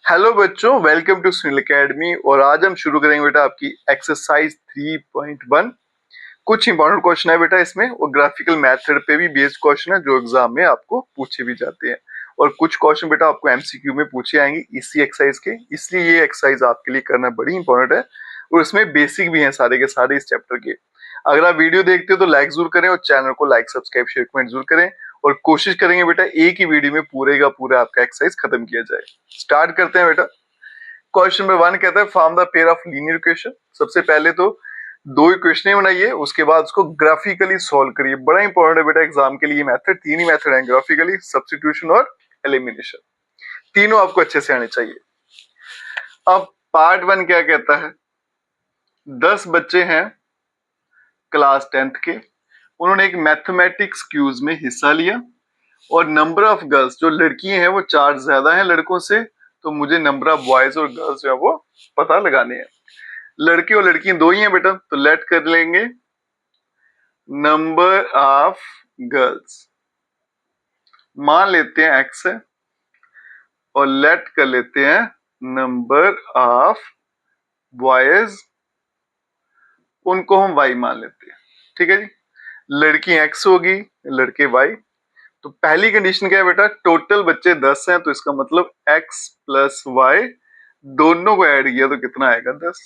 Hello बच्चों, welcome to Sunil academy. और आज हम शुरू करेंगे बेटा आपकी एक्सरसाइज 3.1। कुछ इंपॉर्टेंट क्वेश्चन है बेटा इसमें, और ग्राफिकल मेथड पे भी बेस्ड क्वेश्चन है जो एग्जाम में आपको पूछे भी जाते हैं। और कुछ क्वेश्चन बेटा आपको एमसीक्यू में पूछे आएंगे इसी एक्सरसाइज के, इसलिए ये एक्सरसाइज आपके लिए करना बड़ी इंपॉर्टेंट है। और इसमें बेसिक भी है सारे के सारे इस चैप्टर के। अगर आप वीडियो देखते हो तो लाइक जरूर करें और चैनल को लाइक सब्सक्राइब शेयर कमेंट जरूर करें। और कोशिश करेंगे बेटा एक ही वीडियो में पूरे का पूरा आपका एक्सरसाइज खत्म किया जाए। स्टार्ट करते हैं बेटा। क्वेश्चन नंबर 1 कहता है form the pair of linear equation. सबसे पहले तो दो इक्वेशन बनाइए, उसके बाद उसको ग्राफिकली सॉल्व करिए। बड़ा इंपॉर्टेंट है बेटा एग्जाम के लिए मेथड। तीन ही मेथड है, ग्राफिकली, सब्स्टिट्यूशन और एलिमिनेशन। तीनों आपको अच्छे से आने चाहिए। अब पार्ट 1 क्या कहता है, 10 बच्चे हैं क्लास 10th के, उन्होंने एक मैथमेटिक्स क्यूज में हिस्सा लिया और नंबर ऑफ गर्ल्स, जो लड़कियां हैं वो 4 ज्यादा हैं लड़कों से, तो मुझे नंबर ऑफ बॉयज और गर्ल्स जो है वो पता लगाने हैं। लड़के और लड़कियां दो ही हैं बेटा, तो लेट कर लेंगे नंबर ऑफ गर्ल्स, मान लेते हैं x है, और लेट कर लेते हैं नंबर ऑफ बॉयज, उनको हम y मान लेते हैं। ठीक है जी, लड़की x होगी, लड़के y। तो पहली कंडीशन क्या है बेटा, टोटल बच्चे 10 हैं, तो इसका मतलब x प्लस y दोनों को ऐड किया तो कितना आएगा, 10।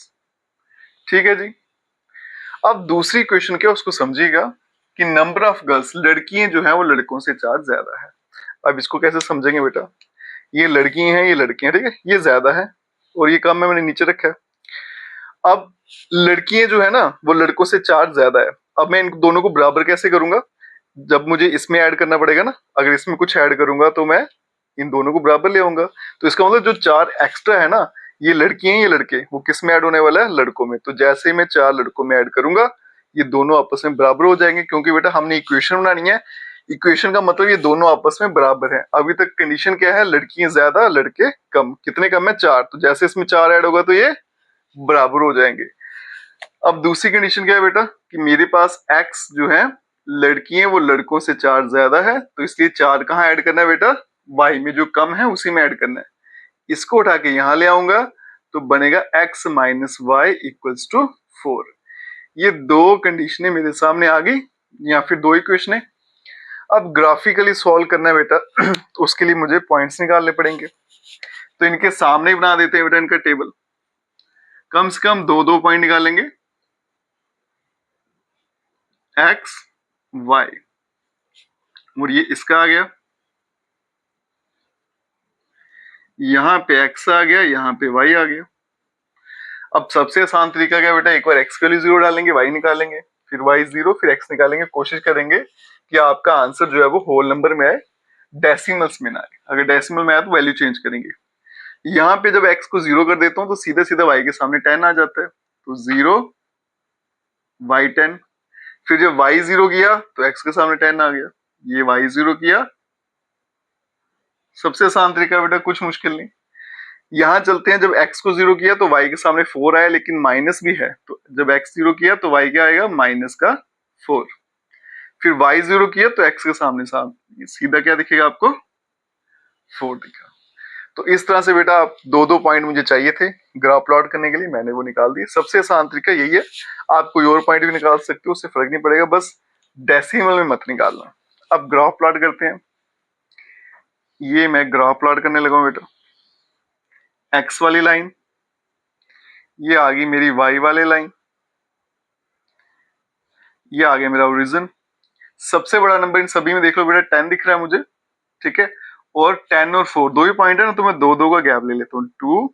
ठीक है जी। अब दूसरी क्वेश्चन क्या उसको समझिएगा कि नंबर ऑफ गर्ल्स, लड़कियां जो हैं वो लड़कों से 4 ज्यादा है। अब इसको कैसे समझेंगे बेटा, ये लड़कियां हैं ये लड़के हैं, ठीक है, ये ज्यादा है और ये कम है, मैंने नीचे रखा है। अब लड़कियां जो है ना वो लड़कों से 4 ज्यादा है। अब मैं इन दोनों को बराबर कैसे करूंगा, जब मुझे इसमें ऐड करना पड़ेगा ना, अगर इसमें कुछ ऐड करूंगा तो मैं इन दोनों को बराबर ले आऊंगा। तो इसका मतलब जो 4 एक्स्ट्रा है ना, ये लड़कियां ये लड़के, वो किस में ऐड होने वाला है, लड़कों में। तो जैसे ही मैं 4 लड़कों में ऐड करूंगा ये दोनों आपस में बराबर हो जाएंगे, क्योंकि बेटा हमने इक्वेशन बनानी है। इक्वेशन का मतलब ये दोनों आपस में बराबर हैं। अभी तक कंडीशन क्या है, लड़कियां ज्यादा लड़के कम। कितने कम है, 4। तो जैसे इसमें 4 ऐड होगा तो ये बराबर हो जाएंगे। अब दूसरी कंडीशन क्या है बेटा, कि मेरे पास x जो है, लड़कियां वो लड़कों से 4 ज्यादा है, तो इसलिए 4 कहाँ ऐड करना है बेटा, y में जो कम है उसी में ऐड करना है। इसको उठा के यहां ले आऊंगा तो बनेगा x minus Y equals to 4। ये दो कंडीशनें मेरे सामने आ गई, या फिर दो इक्वेशन। अब ग्राफिकली सॉल्व करना है बेटा, तो उसके लिए मुझे पॉइंट्स निकालने पड़ेंगे। तो इनके सामने ही बना देते हैं बेटा इनका टेबल। कम से कम दो दो पॉइंट निकालेंगे, x y, और ये इसका आ गया, यहाँ पे x आ गया, यहाँ पे y आ गया। अब सबसे आसान तरीका क्या बेटा, एक बार x के लिए 0 डालेंगे, y निकालेंगे, फिर y 0, फिर x निकालेंगे। कोशिश करेंगे कि आपका आंसर जो है वो होल नंबर में आए, डेसिमल्स में ना आए। अगर डेसिमल में आए तो वैल्यू चेंज करेंगे। यहाँ पे जब x को 0 कर देता हूँ तो सीधा सीधा y के सामने 10 आ जाता है, तो 0 y 10। फिर जब y 0 किया तो x के सामने 10 आ गया, ये y 0 किया। सबसे आसान तरीका बेटा, कुछ मुश्किल नहीं। यहाँ चलते हैं, जब x को 0 किया तो y के सामने 4 आया, लेकिन माइनस भी है, तो जब x 0 किया तो y क्या आएगा, माइनस का 4। फिर y 0 किया तो x के सामने सीधा क्या दिखेगा आपको, 4 दिखा। तो इस तरह से बेटा आप दो दो पॉइंट मुझे चाहिए थे ग्राफ प्लॉट करने के लिए, मैंने वो निकाल दिए। सबसे आसान तरीका यही है, आप कोई और पॉइंट भी निकाल सकते हो, उससे फर्क नहीं पड़ेगा, बस डेसिमल में मत निकालना। अब ग्राफ प्लॉट करते हैं। ये मैं ग्राफ प्लॉट करने लगा हूं बेटा, एक्स वाली लाइन, ये आ गई मेरी वाई वाली लाइन, ये आ गया मेरा ओरिजिन। सबसे बड़ा नंबर इन सभी में देख लो बेटा 10 दिख रहा है मुझे, ठीक है। और 10 और 4 दो ही पॉइंट है ना, तो मैं दो दो का गैप ले लेता हूँ, 2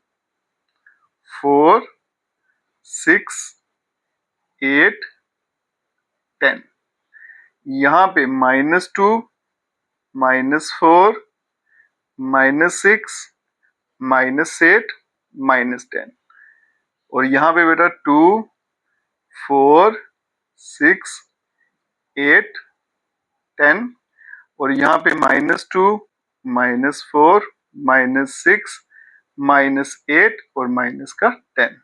4 6 8 10। यहां पे -2 -4 -6 -8 -10। और यहां पे बेटा 2 4 6 8 10। और यहाँ पे -2 -4 -6 -8 और माइनस का 10।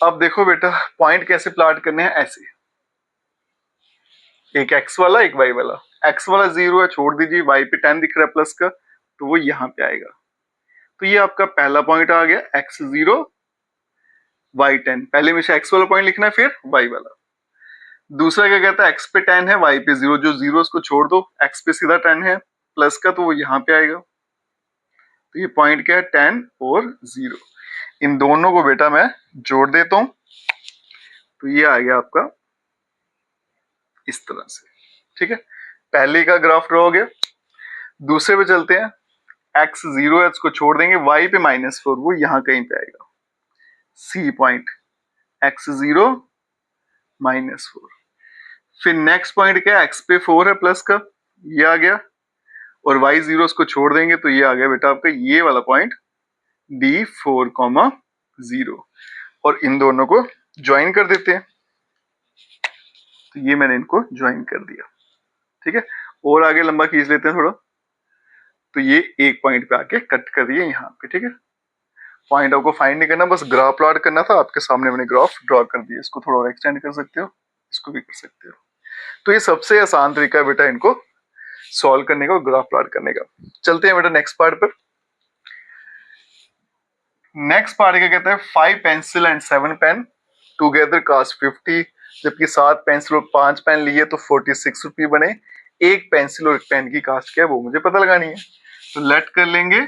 अब देखो बेटा पॉइंट कैसे प्लॉट करने हैं, ऐसे एक x वाला एक y वाला। x वाला 0 है, छोड़ दीजिए, y पे 10 दिख रहा है प्लस का, तो वो यहाँ पे आएगा। तो ये आपका पहला पॉइंट आ गया x0 y10। पहले में x वाला पॉइंट लिखना है फिर y वाला। दूसरा क्या कहता है x पे 10 है y पे 0, जो 0 उसको छोड़ दो, x पे सीधा 10 है प्लस का तो वो यहाँ पे आएगा। तो ये पॉइंट क्या है 10 और 0, इन दोनों को बेटा मैं जोड़ देता हूं तो ये आ गया आपका इस तरह से। ठीक है, पहले का ग्राफ ड्रॉ हो गया। दूसरे पे चलते हैं, x0 है उसको छोड़ देंगे, y पे -4 वो यहां कहीं पे आएगा, C पॉइंट x0 -4। फिर नेक्स्ट पॉइंट क्या है, x पे 4 है प्लस का, ये आ गया, और y0 उसको छोड़ देंगे तो ये आ गया बेटा आपका ये वाला पॉइंट D4, 0, और इन दोनों को ज्वाइन कर देते हैं। तो ये मैंने इनको ज्वाइन कर दिया। ठीक है, और आगे लंबा खींच लेते हैं थोड़ा, तो ये एक पॉइंट पे आके कट कर दिए यहाँ पे। ठीक है, पॉइंट आपको फाइंड नहीं करना, बस ग्राफ प्लॉट करना था, आपके सामने मैंने ग्राफ ड्रॉ कर दिया। इसको थोड़ा और एक्सटेंड कर सकते हो, इसको भी कर सकते हो। तो ये सबसे आसान तरीका है बेटा इनको सॉल्व करने का, ग्राफ प्लॉट करने का। चलते हैं बेटा नेक्स्ट पार्ट पर। नेक्स्ट पार्ट क्या कहता है, 5 pencil and 7 pen together cost 50, जबकि 7 पेंसिल और 5 पेन लिए तो 46 रुपये बने। एक पेंसिल और एक पेन की कॉस्ट क्या है वो मुझे पता लगानी है। तो लेट कर लेंगे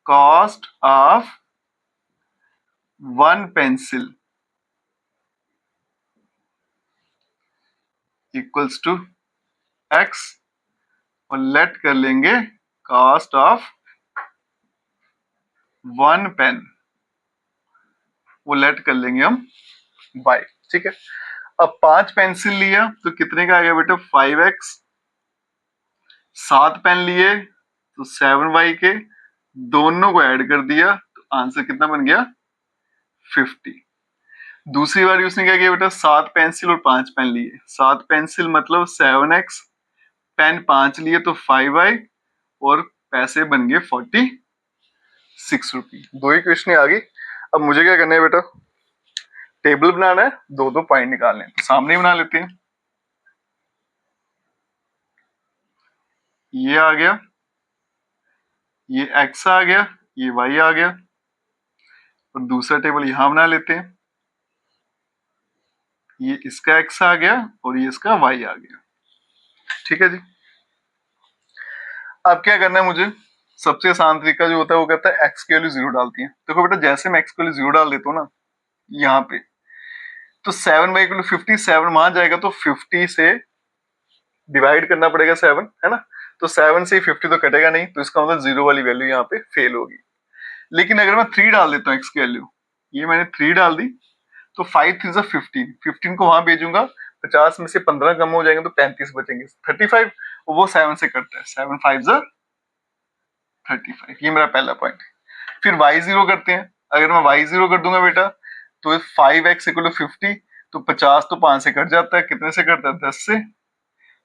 cost of 1 pencil equals to x, और लेट कर लेंगे कॉस्ट ऑफ 1 पेन, वो लेट कर लेंगे हम y। ठीक है, अब 5 पेंसिल लिया तो कितने का आ गया बेटा 5x, 7 पेन लिए तो 7y के, दोनों को ऐड कर दिया तो आंसर कितना बन गया 50। दूसरी बार उसने क्या किया बेटा, 7 पेंसिल और 5 पेन लिए, 7 पेंसिल मतलब 7x, पेन 5 लिए तो 5y, और पैसे बन गए 46 रुपये। दो ही क्वेश्चन आ गई। अब मुझे क्या करना है बेटा, टेबल बनाना है, दो दो पॉइंट निकालने हैं, तो सामने ही बना लेते हैं। ये आ गया, ये x आ गया, ये y आ गया, और दूसरा टेबल यहां बना लेते हैं, ये इसका x आ गया और ये इसका y आ गया। ठीक है जी, अब क्या करना है मुझे, सबसे आसान तरीका जो होता है वो कहता है x की वैल्यू 0 डालती है। देखो बेटा जैसे मैं x की वैल्यू 0 डाल देता हूँ ना यहाँ पे, तो 7y इक्वल 50, 7 वहां जाएगा तो 50 से डिवाइड करना पड़ेगा 7, है ना। तो 7 से 50 तो कटेगा नहीं, तो इसका मतलब 0 वाली वैल्यू यहाँ पे फेल होगी। लेकिन अगर मैं 3 डाल देता हूँ x की वैल्यू, ये मैंने 3 डाल दी, तो 5 3 से 15, 15 को वहां भेजूंगा, 50 में से 15 कम हो जाएंगे तो 35 बचेंगे, 35, वो 7 से कटता है, 7 5 जा 35। ये मेरा पहला पॉइंट। फिर y0 करते हैं, अगर मैं y0 कर दूंगा बेटा तो 5x इक्वल टू 50, तो 50 तो 5 से कट जाता है, कितने से कटता है 10 से।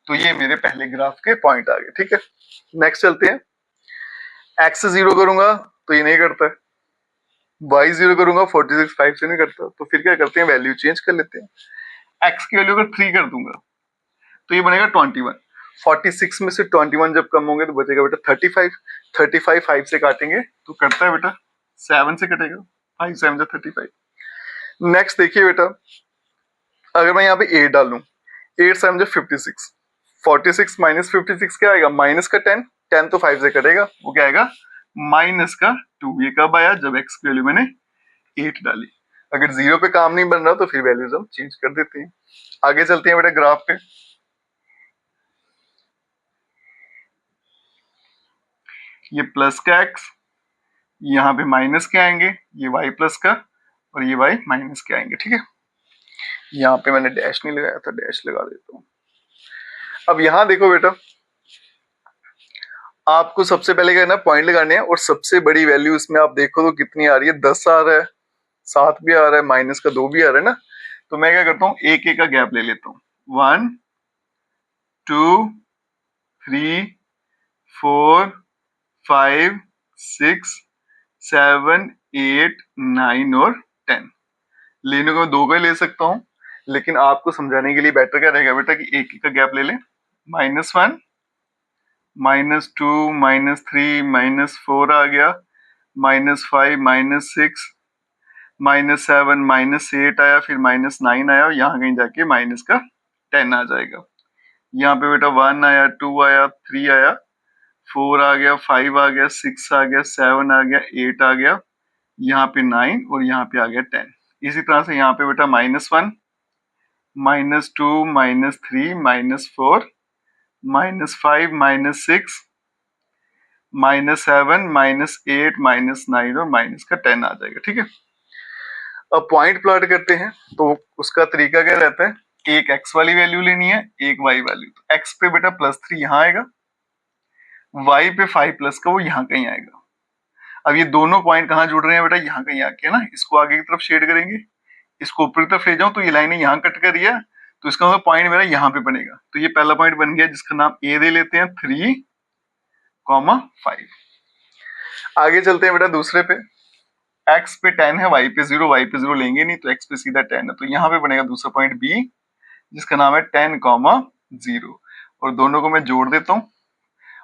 तो ये मेरे पहले ग्राफ के पॉइंट आ गए। ठीक है, नेक्स्ट चलते हैं, x से 0 करूंगा तो ये नहीं करता है, y0 करूंगा 46 5 से नहीं करता, तो फिर क्या करते हैं वैल्यू चेंज कर लेते हैं। x की वैल्यू अगर 3 कर दूंगा तो ये बनेगा 21, 46 में से 21 जब कम होंगे तो बचेगा बेटा 35, 35 5 से काटेंगे तो कटता है बेटा 7 से कटेगा, 5 7 जा 35। नेक्स्ट देखिए बेटा, अगर मैं यहाँ पे 8 डालूं, 8 7 जा 56, 46 माइनस 56 क्या आएगा, माइनस का 10, 10 तो 5 से कटेगा, वो क्या आएगा माइनस का 2। ये कब आया, जब x की वैल्यू मैंने 8 डाली। अगर 0 पे काम नहीं बन रहा तो फिर वैल्यूज हम चेंज कर देते हैं। आगे चलते हैं बेटा ग्राफ पे, ये प्लस का x, यहाँ पे माइनस के आएंगे, ये y प्लस का, और ये y माइनस के आएंगे। ठीक है, यहाँ पे मैंने डैश नहीं लगाया था, डैश लगा देता हूँ। अब यहाँ देखो बेटा, आपको सबसे पहले क्या करना है, पॉइंट लगाने हैं, और सबसे बड़ी वैल्यू इसमें आप देखो तो कितनी आ रही है, 10 आ रहा है, 7 भी आ रहा है, माइनस का 2 भी आ रहा है ना। तो मैं क्या करता हूँ, एक एक का गैप ले लेता हूँ, 1 2 3 4 5 6 7 8 9 और 10। लेने को मैं 2 का ही ले सकता हूँ, लेकिन आपको समझाने के लिए बेटर क्या रहेगा बेटा कि एक एक का गैप ले लें, -1 -2 -3 -4 आ गया, -5 -6 -7 -8 आया, फिर -9 आया, यहाँ कहीं जाके माइनस का 10 आ जाएगा। यहाँ पे बेटा 1 आया, 2 आया, 3 आया, 4 आ गया, 5 आ गया, 6 आ गया, 7 आ गया, 8 आ गया, यहाँ पे 9 और यहाँ पे आ गया 10। इसी तरह से यहाँ पे बेटा -1 -2 -3 -4 -5 -6 -7 -8 -9 और माइनस का 10 आ जाएगा। ठीक है, अब पॉइंट प्लॉट करते हैं तो उसका तरीका क्या रहता है, एक x वाली वैल्यू लेनी है, एक y वैल्यू। तो x पे बेटा +3 यहाँ आएगा, y पे 5 प्लस का वो यहाँ कहीं आएगा। अब ये दोनों पॉइंट कहाँ जुड़ रहे हैं बेटा, यहाँ कहीं आके ना, इसको आगे की तरफ शेड करेंगे, इसको ऊपर की तरफ ले जाऊं तो ये लाइनें यहाँ कट कर रही है, तो इसका मतलब पॉइंट मेरा यहाँ पे बनेगा। तो ये पहला पॉइंट बन गया जिसका नाम A दे लेते हैं, 3,5। आगे चलते हैं बेटा दूसरे पे, x पे 10 है, y पे 0, y पे 0 लेंगे नहीं तो x पे सीधा 10 है, तो यहाँ पे बनेगा दूसरा पॉइंट B जिसका नाम है 10,0 और दोनों को मैं जोड़ देता हूँ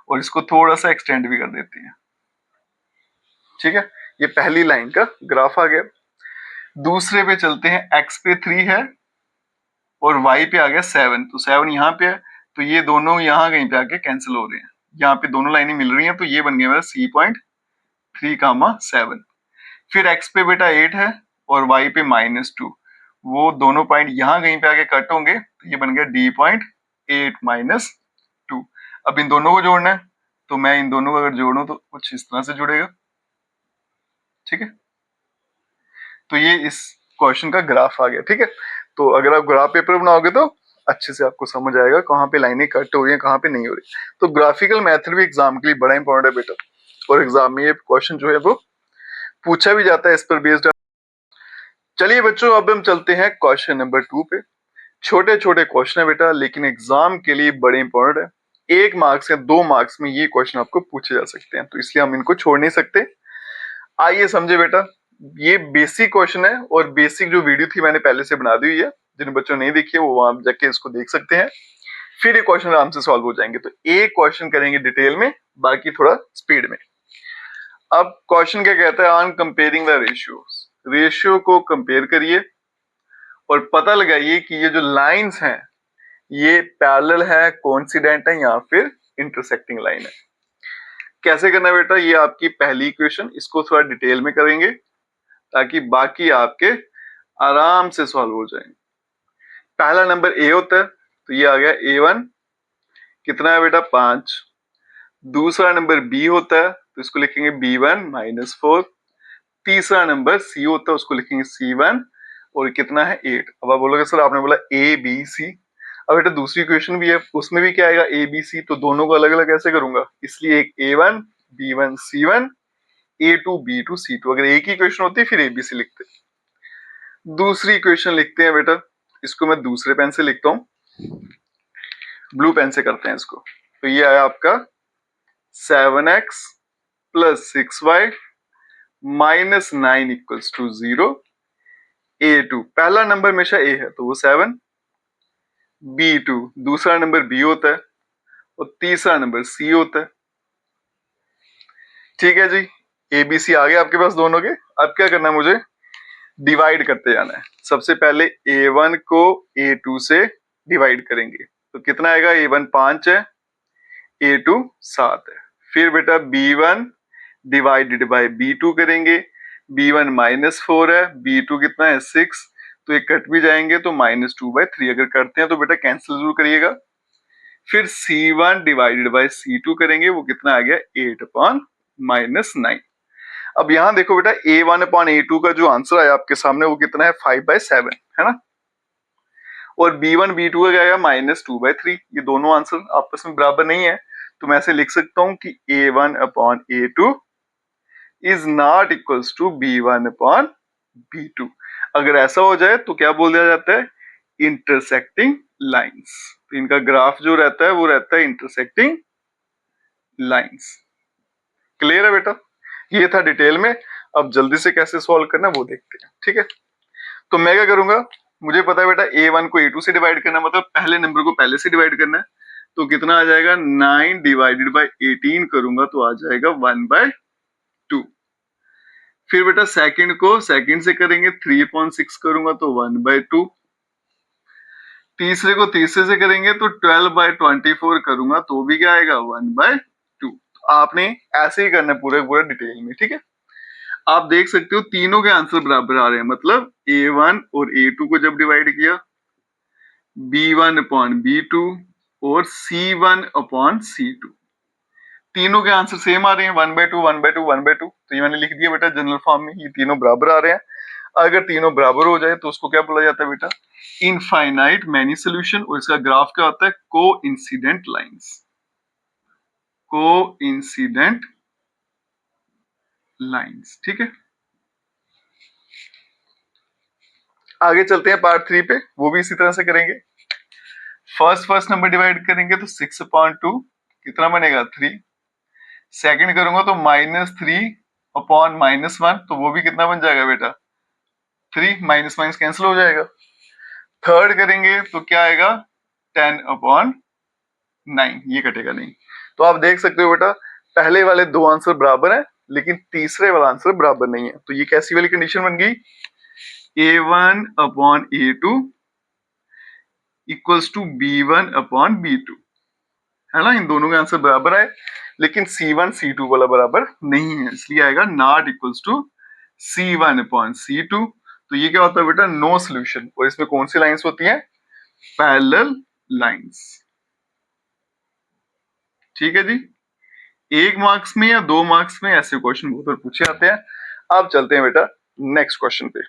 और इसको थोड़ा सा एक्सटेंड भी कर देते हैं। ठीक है, ये पहली लाइन का ग्राफ आ गया। दूसरे पे चलते हैं, x पे 3 है और y पे आ गया 7, तो 7 यहाँ पे है, तो ये दोनों यहाँ कहीं पे आके कैंसिल हो रहे हैं, यहाँ पे दोनों लाइनें मिल रही हैं, तो ये बन गया मेरा C.3,7। फिर x पे बेटा 8 है और y पे -2, वो दोनों पॉइंट यहाँ कहीं पे आके कट होंगे, तो ये बन गया D.8 -2। अब इन दोनों को जोड़ना है, तो मैं इन दोनों को अगर जोड़ूं तो कुछ इस तरह से जुड़ेगा। ठीक है, तो ये इस क्वेश्चन का ग्राफ आ गया। ठीक है, तो अगर आप ग्राफ पेपर बनाओगे तो अच्छे से आपको समझ आएगा कहाँ पे लाइनें कट हो रही हैं, कहाँ पे नहीं हो रही। तो ग्राफिकल मेथड भी एग्जाम के लिए बड़ा इंपॉर्टेंट है बेटा, और एग्जाम में ये क्वेश्चन जो है वो पूछा भी जाता है इस पर बेस्ड। चलिए बच्चों, अब हम चलते हैं क्वेश्चन नंबर 2 पे। छोटे छोटे क्वेश्चन है बेटा, लेकिन एग्जाम के लिए बड़े इंपॉर्टेंट है। 1 मार्क्स या 2 मार्क्स में ये क्वेश्चन आपको पूछे जा सकते हैं, तो इसलिए हम इनको छोड़ नहीं सकते। आइए समझे बेटा, ये बेसिक क्वेश्चन है और बेसिक जो वीडियो थी मैंने पहले से बना दी हुई है, जिन बच्चों ने नहीं देखी है वो वहां जाके इसको देख सकते हैं, फिर ये क्वेश्चन आराम से सॉल्व हो जाएंगे। तो एक क्वेश्चन करेंगे डिटेल में, बाकी थोड़ा स्पीड में। अब क्वेश्चन क्या कहता है, on comparing the ratios, ratio को कंपेयर करिए और पता लगाइए कि ये जो लाइंस हैं ये पैरेलल है, कोइंसिडेंट है या फिर इंटरसेक्टिंग लाइन है। कैसे करना बेटा, ये आपकी पहली इक्वेशन, इसको थोड़ा डिटेल में करेंगे ताकि बाकी आपके आराम से सॉल्व हो जाए। पहला नंबर ए होता है, तो ये आ गया A1, कितना है बेटा 5। दूसरा नंबर बी होता है, तो इसको लिखेंगे B1 -4। तीसरा नंबर सी होता है, उसको लिखेंगे C1 और कितना है 8। अब आप बोलोगे सर आपने बोला ABC, अब बेटा दूसरी इक्वेशन भी है, उसमें भी क्या आएगा ABC, तो दोनों को अलग अलग कैसे करूंगा, इसलिए एक A1 B1 C1 A2 B2 C2, अगर एक ही इक्वेशन होती फिर ABC लिखते। दूसरी इक्वेशन लिखते हैं बेटा, इसको मैं दूसरे पेन से लिखता हूं, ब्लू पेन से करते हैं इसको। तो ये आया आपका 7x + 6y - 9 = 0। A2 पहला नंबर हमेशा A है तो वो 7, B2 दूसरा नंबर B होता है और तीसरा नंबर C होता है। ठीक है जी, ABC आ गया आपके पास दोनों के। अब क्या करना है, मुझे डिवाइड करते जाना है। सबसे पहले A1 को A2 से डिवाइड करेंगे, तो कितना आएगा, A1 5 है, A2 7 है। फिर बेटा B1 डिवाइडेड बाय B2 करेंगे, B1 -4 है, B2 कितना है 6, तो ये कट भी जाएंगे, तो -2/3 अगर करते हैं तो बेटा कैंसिल जरूर करिएगा। फिर C1 डिवाइडेड बाय C2 करेंगे, वो कितना आ गया 8/-9। अब यहाँ देखो बेटा A1/A2 का जो आंसर आया आपके सामने वो कितना है 5/7 है ना, और B1 B2 का क्या आया -2/3। ये दोनों आंसर आपस में बराबर नहीं है, तो मैं ऐसे लिख सकता हूं कि A1/A2 is not equals to B1/B2। अगर ऐसा हो जाए तो क्या बोल दिया जाता है, इंटरसेक्टिंग लाइंस। तो इनका ग्राफ जो रहता है वो रहता है इंटरसेक्टिंग लाइंस। क्लियर है बेटा, ये था डिटेल में। अब जल्दी से कैसे सॉल्व करना वो देखते हैं। ठीक है, तो मैं क्या करूंगा, मुझे पता है बेटा A1 को A2 से डिवाइड करना, मतलब पहले नंबर को पहले से डिवाइड करना है, तो कितना आ जाएगा 9 डिवाइडेड बाई 18 करूंगा तो आ जाएगा 1/2। फिर बेटा सेकंड को सेकंड से करेंगे 3/6 करूंगा तो 1/2। तीसरे को तीसरे से करेंगे तो 12/24 करूंगा तो भी क्या आएगा 1/2। आपने ऐसे ही करना है पूरे पूरे डिटेल में, ठीक है। आप देख सकते हो तीनों के आंसर बराबर आ रहे हैं, मतलब A1 और A2 को जब डिवाइड किया B1/B2 और C1/C2, तीनों के आंसर सेम आ रहे हैं 1/2 1/2 1/2। तो ये मैंने लिख दिया बेटा जनरल फॉर्म में, ये तीनों बराबर आ रहे हैं। अगर तीनों बराबर हो जाए तो उसको क्या बोला जाता है बेटा, इनफाइनाइट मैनी सोल्यूशन। और इसका ग्राफ क्या होता है, को इंसिडेंट लाइन्स, को इंसिडेंट लाइन्स, ठीक है। आगे चलते हैं पार्ट 3 पे, वो भी इसी तरह से करेंगे। फर्स्ट नंबर डिवाइड करेंगे तो 6/2 कितना बनेगा 3। सेकंड करूंगा तो -3/-1 तो वो भी कितना बन जाएगा बेटा 3, माइनस माइनस कैंसिल हो जाएगा। थर्ड करेंगे तो क्या आएगा 10/9, ये कटेगा नहीं। तो आप देख सकते हो बेटा पहले वाले दो आंसर बराबर हैं लेकिन तीसरे वाला आंसर बराबर नहीं है। तो ये कैसी वाली कंडीशन बन गई, A1/A2 इक्वल्स टू B1/B2, है ना। इन दोनों के आंसर बराबर है लेकिन C1 C2 वाला बराबर नहीं है, इसलिए आएगा नॉट इक्वल्स टू C1/C2। तो ये क्या होता है बेटा नो सोल्यूशन। और इसमें कौन सी लाइंस होती हैं, पैरेलल लाइंस, ठीक है जी। 1 मार्क्स में या 2 मार्क्स में ऐसे क्वेश्चन बहुत बार पूछे जाते हैं। अब चलते हैं बेटा नेक्स्ट क्वेश्चन पे।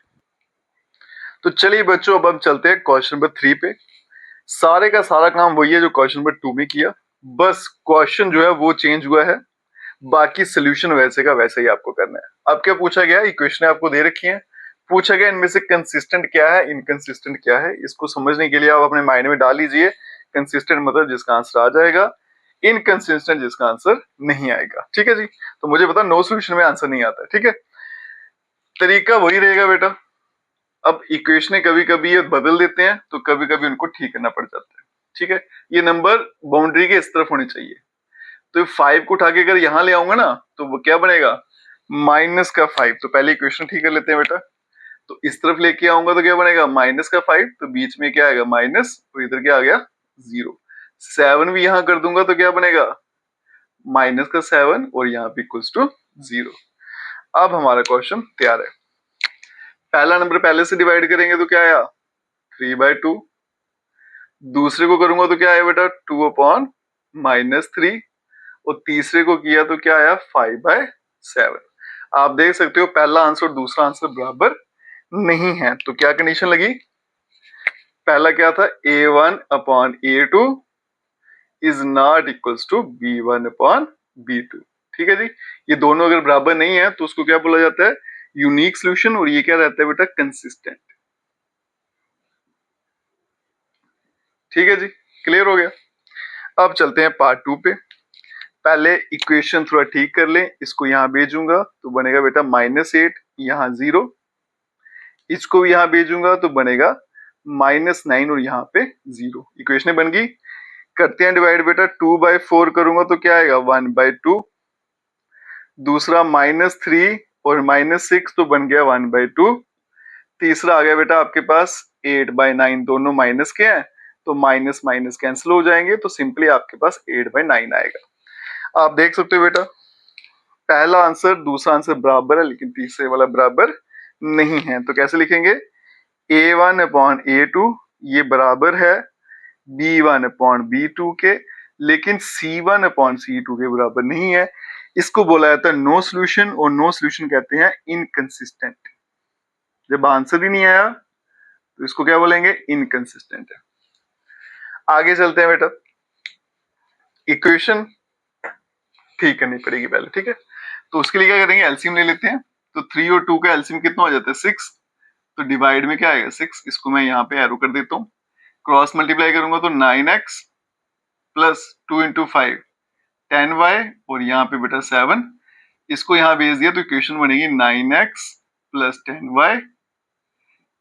तो चलिए बच्चों अब हम चलते हैं क्वेश्चन नंबर 3 पे। सारे का सारा काम वही है जो क्वेश्चन नंबर 2 में किया, बस क्वेश्चन जो है वो चेंज हुआ है, बाकी सोल्यूशन वैसे का वैसे ही आपको करना है। अब क्या पूछा गया, इक्वेशन आपको दे रखी है, पूछा गया इनमें से कंसिस्टेंट क्या है इनकंसिस्टेंट क्या है। इसको समझने के लिए आप अपने माइंड में डाल लीजिए, कंसिस्टेंट मतलब जिसका आंसर आ जाएगा, इनकंसिस्टेंट जिसका आंसर नहीं आएगा, ठीक है जी। तो मुझे पता नो सोल्यूशन में आंसर नहीं आता, ठीक है। तरीका वही रहेगा बेटा। अब इक्वेशन कभी कभी ये बदल देते हैं तो कभी कभी उनको ठीक करना पड़ जाता है, ठीक है। ये नंबर बाउंड्री के इस तरफ होने चाहिए। तो 5 को उठा के अगर यहां ले आऊंगा ना तो वो क्या बनेगा -5। तो पहले इक्वेशन ठीक कर लेते हैं बेटा। तो इस तरफ लेके आऊंगा तो क्या बनेगा -5, तो बीच में क्या आएगा माइनस, और इधर क्या आ गया 0। 7 भी यहां कर दूंगा तो क्या बनेगा -7 और यहाँ पे इक्वल्स टू 0। अब हमारा क्वेश्चन तैयार है। पहला नंबर पहले से डिवाइड करेंगे तो क्या आया 3/2। दूसरे को करूंगा तो क्या आया बेटा 2/-3, और तीसरे को किया तो क्या आया 5/7। आप देख सकते हो पहला आंसर और दूसरा आंसर बराबर नहीं है। तो क्या कंडीशन लगी, पहला क्या था A1/A2 is not equals to B1/B2, ठीक है जी। ये दोनों अगर बराबर नहीं है तो उसको क्या बोला जाता है यूनिक सोल्यूशन, और ये क्या रहता है बेटा कंसिस्टेंट, ठीक है जी। क्लियर हो गया। अब चलते हैं पार्ट 2 पे। पहले इक्वेशन थोड़ा ठीक कर लें, इसको यहां भेजूंगा तो बनेगा बेटा -8, यहाँ 0, इसको भी यहां भेजूंगा तो बनेगा -9 और यहाँ पे 0। इक्वेशन बन गई। करते हैं डिवाइड बेटा, 2/4 करूंगा तो क्या आएगा 1/2। दूसरा -3 और -6 तो बन गया 1/2। तीसरा आ गया बेटा आपके पास 8/9, दोनों माइनस के हैं तो माइनस माइनस कैंसिल हो जाएंगे, तो सिंपली आपके पास 8/9 आएगा। आप देख सकते हो बेटा पहला आंसर दूसरा आंसर बराबर है लेकिन तीसरे वाला बराबर नहीं है। तो कैसे लिखेंगे A1/A2 ये बराबर है B1/B2 के, लेकिन C1/C2 के बराबर नहीं है। इसको बोला जाता है नो सोल्यूशन, और नो सोल्यूशन कहते हैं इनकंसिस्टेंट। जब आंसर ही नहीं आया तो इसको क्या बोलेंगे इनकंसिस्टेंट है। आगे चलते हैं बेटा, इक्वेशन ठीक करनी पड़ेगी पहले, ठीक है। तो उसके लिए क्या करेंगे एलसीएम ले लेते हैं। तो 3 और 2 का एलसीएम कितना हो जाता है 6, तो डिवाइड में क्या आएगा 6, इसको मैं यहाँ पे एरो कर देता हूँ। क्रॉस मल्टीप्लाई करूंगा तो 9x प्लस 2 इंटू 5 10y, और यहाँ पे बेटा 7, इसको यहाँ भेज दिया तो इक्वेशन बनेगी 9x plus 10y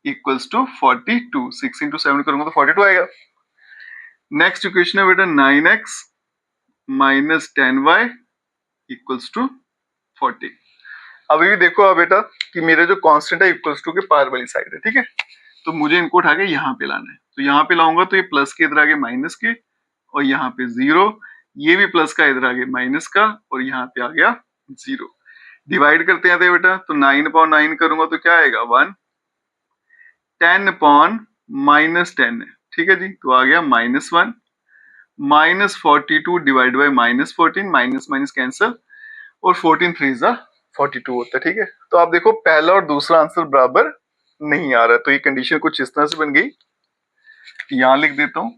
equals to 42। 6 into 7 करूंगा तो 42 आएगा। नेक्स्ट इक्वेशन है बेटा 9x minus 10y equals to 40। अभी भी देखो अब बेटा कि मेरे जो कांस्टेंट है इक्वल्स टू के पार वाली साइड है, ठीक है। तो मुझे इनको उठा के यहाँ पे लाना है, तो यहाँ पे लाऊंगा तो ये प्लस के इधर आगे माइनस के, और यहाँ पे 0, ये भी प्लस का इधर आगे माइनस का, और यहाँ पे आ गया 0। डिवाइड करते हैं तो बेटा, तो 9/9 करूंगा तो क्या आएगा 1, 10/-10 है, ठीक है जी, तो आ गया -1, -42 divide by -14, minus minus cancel, और 14 3 जा 42 होता है, ठीक है। तो आप देखो पहला और दूसरा आंसर बराबर नहीं आ रहा, तो ये कंडीशन कुछ इस तरह से बन गई। यहां लिख देता हूं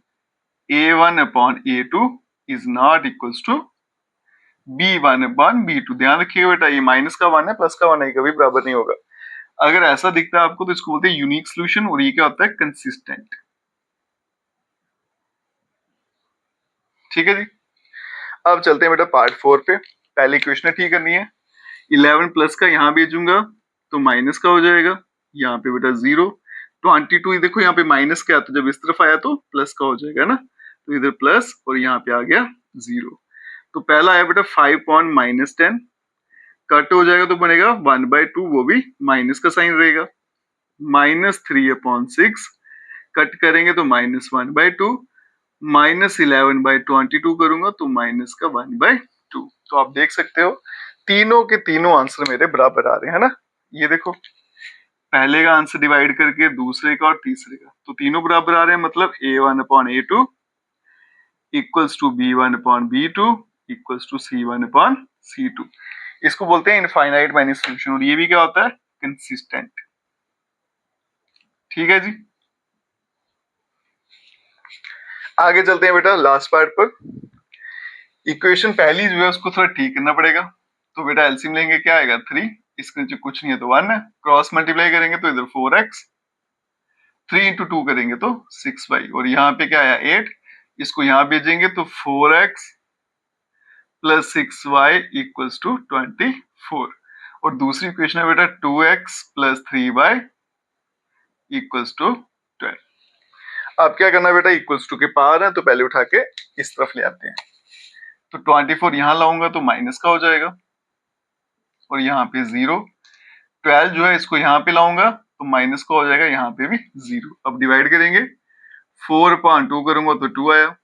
A1/A2 is not equals to B1/B2। ध्यान रखिएगा बेटा, ये माइनस का 1 है, प्लस का 1 है, कभी बराबर नहीं होगा। अगर ऐसा दिखता है आपको तो इसको बोलते हैं यूनिक सोल्यूशन, और ये क्या होता है कंसिस्टेंट, ठीक है जी। अब चलते हैं बेटा पार्ट 4 पे। पहली इक्वेशन ठीक करनी है। 11 प्लस का यहाँ भेजूंगा तो माइनस का हो जाएगा, यहाँ पे बेटा 0। 22 देखो यहाँ पे माइनस का, तो जब इस तरफ आया तो प्लस का हो जाएगा ना, तो इधर प्लस और यहाँ पे आ गया 0। तो पहला आया बेटा 5/-10, कट हो जाएगा तो बनेगा 1/2, वो भी माइनस का साइन रहेगा। -3/6 कट करेंगे तो -1/2, -11/22 करूंगा तो माइनस का 1/2। तो आप देख सकते हो तीनों के तीनों आंसर मेरे बराबर आ रहे हैं ना। ये देखो पहले का आंसर डिवाइड करके दूसरे का और तीसरे का, तो तीनों बराबर आ रहे हैं, मतलब A1/A2 equals to B1/B2 equals to C1/C2। इसको बोलते हैं इनफाइनाइट माइनस सोल्यूशन, और ये भी क्या होता है कंसिस्टेंट, ठीक है जी। आगे चलते हैं बेटा लास्ट पार्ट पर। इक्वेशन पहली जो है उसको थोड़ा ठीक करना पड़ेगा, तो बेटा एलसीएम लेंगे, क्या आएगा 3, इसके नीचे कुछ नहीं है तो 1 है, क्रॉस मल्टीप्लाई करेंगे तो इधर 4x, 3 इंटू 2 करेंगे तो 6y, और यहाँ पे क्या आया 8, इसको यहाँ भेजेंगे तो 4x plus 6y equals to 24। और दूसरी इक्वेशन है बेटा 2x plus 3y equals to 12। अब क्या करना बेटा, इक्वल्स टू के पार है तो पहले उठा के इस तरफ ले आते हैं, तो 24 यहां लाऊंगा तो माइनस का हो जाएगा, और यहाँ पे 0। 12 जो है इसको यहाँ पे लाऊंगा तो माइनस का हो जाएगा, यहाँ पे भी 0। अब डिवाइड करेंगे, 4/2 करूंगा तो 2 आया,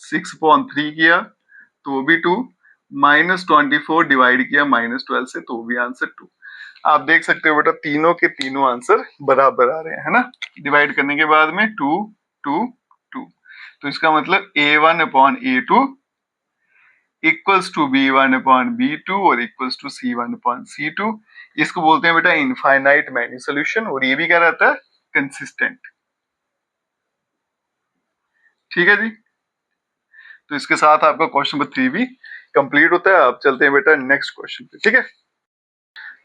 6/3 किया तो वो भी 2, -24 डिवाइड किया -12 से तो वो भी आंसर 2। आप देख सकते हो बेटा तीनों के तीनों आंसर बराबर आ रहे हैं, है ना। डिवाइड करने के बाद में 2 2 2, तो इसका मतलब A1/A2 इक्वल्स टू B1/B2 और इक्वल्स टू C1/C2। इसको बोलते हैं बेटा इनफाइनाइट मैनी सोल्यूशन, और ये भी क्या रहता है कंसिस्टेंट, ठीक है जी। तो इसके साथ आपका क्वेश्चन नंबर 3 भी कंप्लीट होता है। आप चलते हैं बेटा नेक्स्ट क्वेश्चन पे, ठीक है।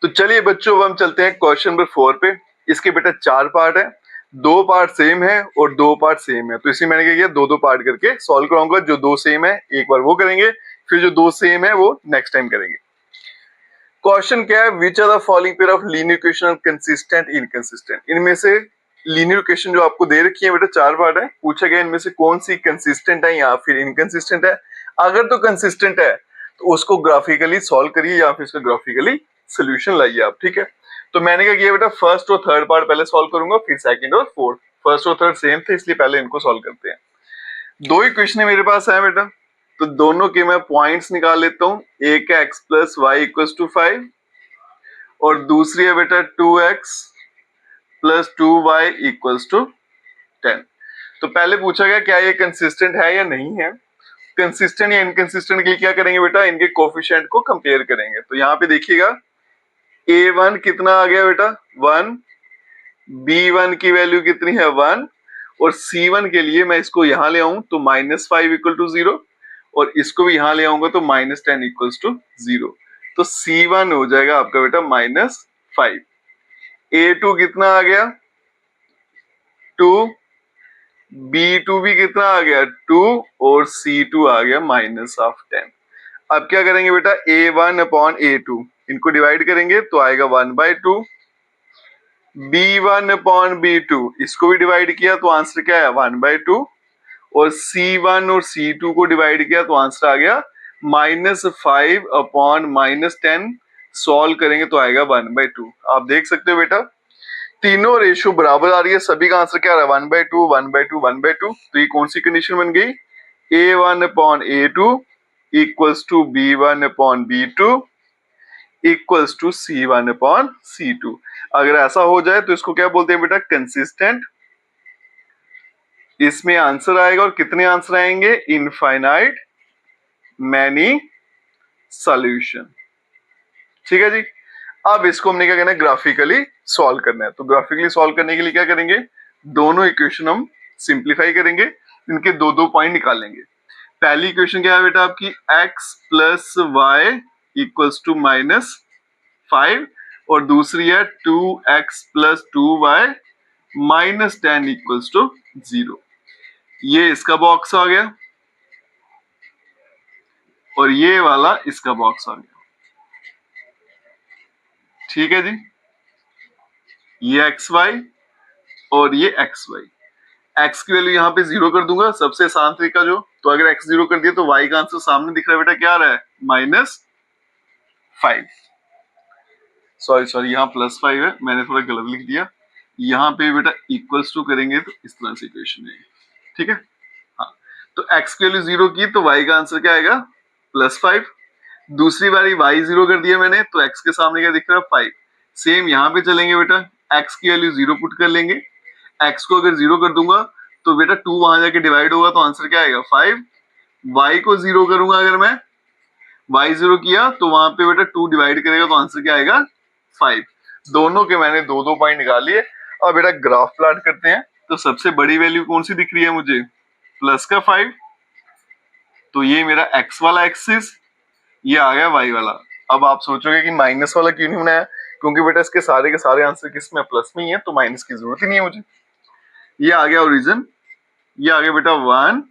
तो चलिए बच्चों अब हम चलते हैं क्वेश्चन नंबर 4 पे। इसके बेटा 4 पार्ट है, 2 पार्ट सेम है और 2 पार्ट सेम है, तो इसी मैंने क्या किया 2-2 पार्ट करके सॉल्व कराऊंगा। जो 2 सेम है एक बार वो करेंगे, फिर जो 2 सेम है वो नेक्स्ट टाइम करेंगे। क्वेश्चन क्या है, which are the following pair of linear equation are consistent inconsistent. इनमें से लीनियर इक्वेशन जो आपको दे रखी है बेटा 4 पार्ट है, पूछा गया इनमें से कौन सी कंसिस्टेंट है या फिर इनकंसिस्टेंट है। अगर तो कंसिस्टेंट है तो उसको ग्राफिकली सॉल्व करिए या फिर उसका ग्राफिकली सोल्यूशन लाइए आप, ठीक है। तो मैंने क्या किया बेटा फर्स्ट और थर्ड पार्ट पहले सॉल्व करूंगा, फिर सेकंड और फोर्थ। फर्स्ट और थर्ड सेम थे इसलिए पहले इनको सॉल्व करते हैं। 2 इक्वेशन मेरे पास है बेटा, तो दोनों के मैं पॉइंट्स निकाल लेता हूं। एक है x plus Y equals to 5 और दूसरी है बेटा 2x plus 2y equals to 10। तो पहले पूछा गया क्या ये कंसिस्टेंट है या नहीं है। कंसिस्टेंट या इनकंसिस्टेंट के लिए क्या करेंगे बेटा, इनके कोफिशिएंट को कंपेयर करेंगे। तो यहाँ पे देखिएगा a1 कितना आ गया बेटा 1, b1 की वैल्यू कितनी है 1, और c1 के लिए मैं इसको यहां ले आऊं तो -5 इक्वल टू 0, और इसको भी यहां ले आऊंगा तो -10 इक्वल्स टू 0। तो c1 हो जाएगा आपका बेटा -5। a2 कितना आ गया 2, b2 भी कितना आ गया 2, और c2 आ गया -10। अब क्या करेंगे बेटा a1/a2 इनको डिवाइड करेंगे तो आएगा 1/2, b1/b2 इसको भी डिवाइड किया तो आंसर क्या है 1/2, और C1 और C2 को डिवाइड किया तो आंसर आ गया -5 अपॉन -10। सॉल्व करेंगे तो आएगा 1/2। आप देख सकते हो बेटा तीनों रेशियो बराबर आ रही है, सभी का आंसर क्या आ रहा है 1/2 1/2 1/2। तो ये कौन सी कंडीशन बन गई, A1 upon A2 equals to B1 upon B2 equals to C1 upon C2। अगर ऐसा हो जाए तो इसको क्या बोलते हैं बेटा, कंसिस्टेंट। इसमें आंसर आएगा और कितने आंसर आएंगे, इनफाइनाइट मैनी सॉल्यूशन। ठीक है जी। अब इसको हमने क्या करना है, ग्राफिकली सॉल्व करना है। तो ग्राफिकली सॉल्व करने के लिए क्या करेंगे, दोनों इक्वेशन हम सिंप्लीफाई करेंगे, इनके दो दो पॉइंट निकालेंगे। पहली इक्वेशन क्या है बेटा आपकी, x plus Y equals to -5 और दूसरी है 2x plus 2y -10 equals to 0। ये इसका बॉक्स आ गया और ये वाला इसका बॉक्स आ गया। ठीक है जी, ये xy और ये xy। x की वैल्यू यहाँ पे 0 कर दूंगा, सबसे आसान तरीका जो, तो अगर x 0 कर दिया तो y का आंसर सामने दिख रहा है बेटा, क्या आ रहा है -5। सॉरी यहाँ +5 है, मैंने थोड़ा गलत लिख दिया। यहाँ पे बेटा इक्वल्स टू करेंगे तो इस तरह से इक्वेशन है। ठीक है, हाँ। तो x की वैल्यू 0 की तो y का आंसर क्या आएगा +5। दूसरी बारी y 0 कर दिया मैंने तो x के सामने क्या दिख रहा है 5। सेम यहाँ पे चलेंगे बेटा, x की वैल्यू 0 पुट कर लेंगे। x को अगर 0 कर दूंगा तो बेटा 2 वहां जाके डिवाइड होगा तो आंसर क्या आएगा 5। y को 0 करूंगा, अगर मैं y 0 किया तो वहां पे बेटा 2 डिवाइड करेगा तो आंसर क्या आएगा 5। दोनों के मैंने दो दो पॉइंट निकाल लिए। अब बेटा ग्राफ प्लॉट करते हैं। तो सबसे बड़ी वैल्यू कौन सी दिख रही है मुझे, प्लस का 5। तो ये मेरा x वाला एक्सिस, ये आ गया y वाला। अब आप सोचोगे कि माइनस वाला क्यों नहीं बनाया, क्योंकि बेटा इसके सारे के सारे आंसर किस में, प्लस में ही है, तो माइनस की जरूरत ही नहीं है मुझे। ये आ गया ओरिजिन, ये आ गया बेटा 1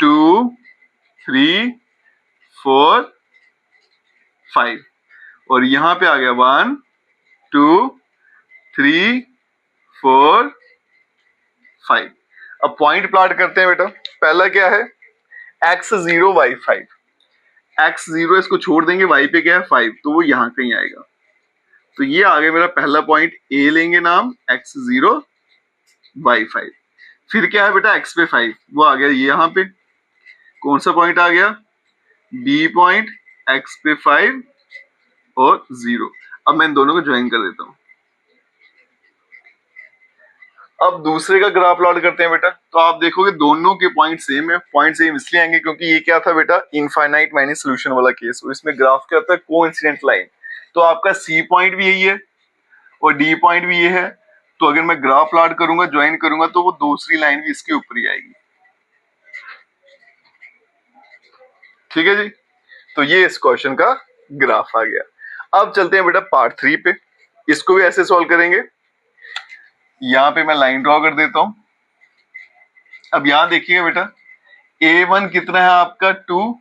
2 3 4 5 और यहाँ पे आ गया 1 2 3 4 5। अब पॉइंट प्लॉट करते हैं बेटा। पहला क्या है, x0 y5। x0 इसको छोड़ देंगे, y पे क्या है 5, तो वो यहाँ कहीं आएगा। तो ये आ गया मेरा पहला पॉइंट, a लेंगे नाम x0 y5। फिर क्या है बेटा x पे 5, वो आ गया ये यहाँ पे। कौन सा पॉइंट आ गया, b पॉइंट, x पे 5 और 0। अब मैं इन दोनों को ज्वाइन कर देता हूं। अब दूसरे का ग्राफ प्लॉट करते हैं बेटा। तो आप देखोगे दोनों के पॉइंट सेम है। पॉइंट सेम इसलिए आएंगे क्योंकि ये क्या था बेटा, इनफाइनाइट मैनी सोल्यूशन वाला केस। इसमें ग्राफ क्या होता है, कोइंसिडेंट लाइन। तो आपका सी पॉइंट भी यही है और डी पॉइंट भी ये है। तो अगर मैं ग्राफ प्लॉट करूंगा, ज्वाइन करूंगा, तो वो दूसरी लाइन भी इसके ऊपर ही आएगी। ठीक है जी, तो ये इस क्वेश्चन का ग्राफ आ गया। अब चलते हैं बेटा पार्ट 3 पे। इसको भी ऐसे सॉल्व करेंगे। यहां पे मैं लाइन ड्रॉ कर देता हूं। अब यहां देखिएगा बेटा, A1 कितना है आपका 2,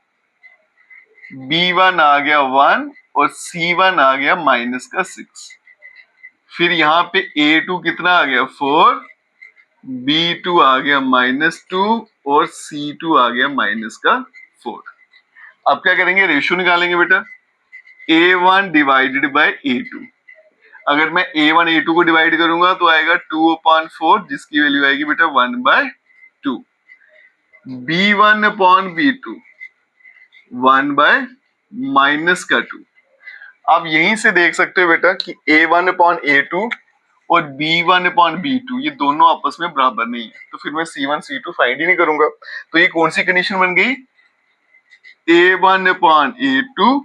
B1 आ गया 1 और C1 आ गया -6। फिर यहाँ पे A2 कितना आ गया 4, B2 आ गया -2 और C2 आ गया -4। अब क्या करेंगे, रेशियो निकालेंगे बेटा, A1 डिवाइडेड बाय A2। अगर मैं A1 A2 को डिवाइड करूंगा तो आएगा 2/4, जिसकी वैल्यू आएगी बेटा 1/2। B1 upon B2 1/-2। आप यहीं से देख सकते हो बेटा कि A1 अपॉन A2 और B1 अपॉन B2 ये दोनों आपस में बराबर नहीं है, तो फिर मैं C1 C2 फाइंड ही नहीं करूंगा। तो ये कौन सी कंडीशन बन गई, A1 upon A2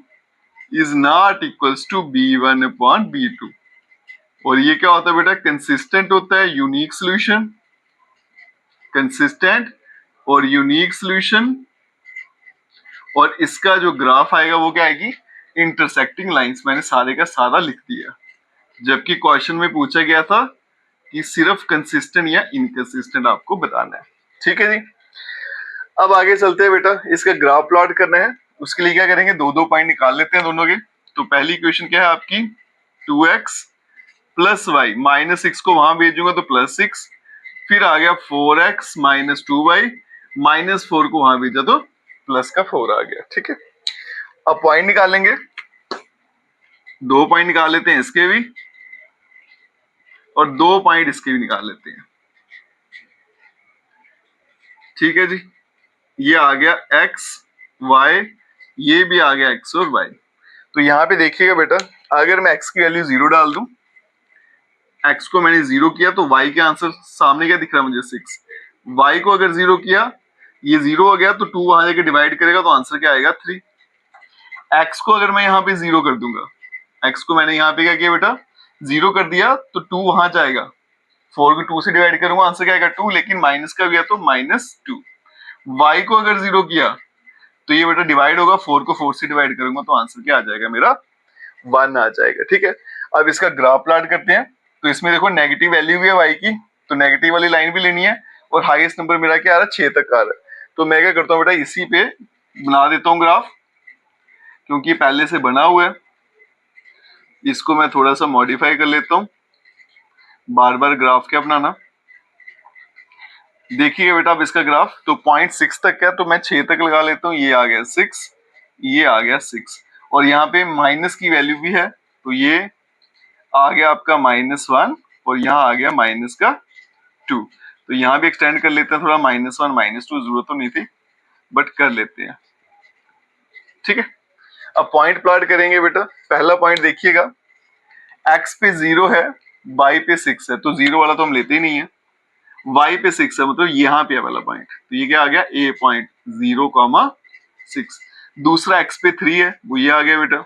is not equals to B1 upon B2। और ये क्या होता है बेटा, कंसिस्टेंट होता है, यूनिक सॉल्यूशन। कंसिस्टेंट और यूनिक सॉल्यूशन। और इसका जो ग्राफ आएगा वो क्या आएगी, इंटरसेक्टिंग लाइंस। मैंने सारे का सारा लिख दिया, जबकि क्वेश्चन में पूछा गया था कि सिर्फ कंसिस्टेंट या इनकंसिस्टेंट आपको बताना है। ठीक है जी, अब आगे चलते हैं बेटा, इसका ग्राफ प्लॉट करना है। उसके लिए क्या करेंगे, दो दो पॉइंट निकाल लेते हैं दोनों के। तो पहली इक्वेशन क्या है आपकी, 2x प्लस वाई, -6 को वहां भेजूंगा तो +6। फिर आ गया 4x -2y -4 को वहां भेजा तो प्लस का 4 आ गया। ठीक है, अब पॉइंट निकालेंगे, 2 पॉइंट निकाल लेते हैं इसके भी और 2 पॉइंट इसके भी निकाल लेते हैं। ठीक है जी, ये आ गया x y, ये भी आ गया x और y। तो यहाँ पे देखिएगा बेटा, अगर मैं x की वैल्यू 0 डाल दूं, x को मैंने 0 किया तो y के आंसर सामने क्या दिख रहा है मुझे 6। y को अगर 0 किया, ये 0 हो गया तो 2 वहां जाके डिवाइड करेगा तो आंसर क्या आएगा 3। x को अगर मैं यहाँ पे 0 कर दूंगा, x को मैंने यहाँ पे क्या किया बेटा 0 कर दिया तो 2 वहां जाएगा, 4 को 2 से डिवाइड करूंगा आंसर क्या आएगा 2, लेकिन माइनस का भी है तो -2। y को अगर 0 किया तो ये बेटा डिवाइड होगा, 4 को 4 से डिवाइड करूंगा तो आंसर क्या आ जाएगा मेरा 1 आ जाएगा। ठीक है, अब इसका ग्राफ प्लॉट करते हैं। तो इसमें देखो नेगेटिव वैल्यू भी है y की, तो नेगेटिव वाली लाइन भी लेनी है और हाईएस्ट नंबर मेरा क्या आ रहा है 6 तक आ रहा है। तो मैं क्या करता हूँ बेटा, इसी पे बना देता हूँ ग्राफ, क्योंकि पहले से बना हुआ है, इसको मैं थोड़ा सा मॉडिफाई कर लेता हूँ, बार बार ग्राफ क्या बनाना। देखिए बेटा अब इसका ग्राफ तो 0.6 तक है, तो मैं 6 तक लगा लेता हूँ, ये आ गया 6, ये आ गया 6 और यहाँ पे माइनस की वैल्यू भी है तो ये आ गया आपका -1 और यहाँ आ गया -2। तो यहाँ भी एक्सटेंड कर लेते हैं थोड़ा, -1 -2, जरूरत तो नहीं थी बट कर लेते हैं। ठीक है, अब पॉइंट प्लॉट करेंगे बेटा। पहला पॉइंट देखिएगा, x पे 0 है, y पे 6 है, तो 0 वाला तो हम लेते ही नहीं है, y पे 6 है मतलब यहाँ पे वाला पॉइंट, तो ये क्या आ गया a पॉइंट 0,6। दूसरा x पे 3 है, वो ये आ गया बेटा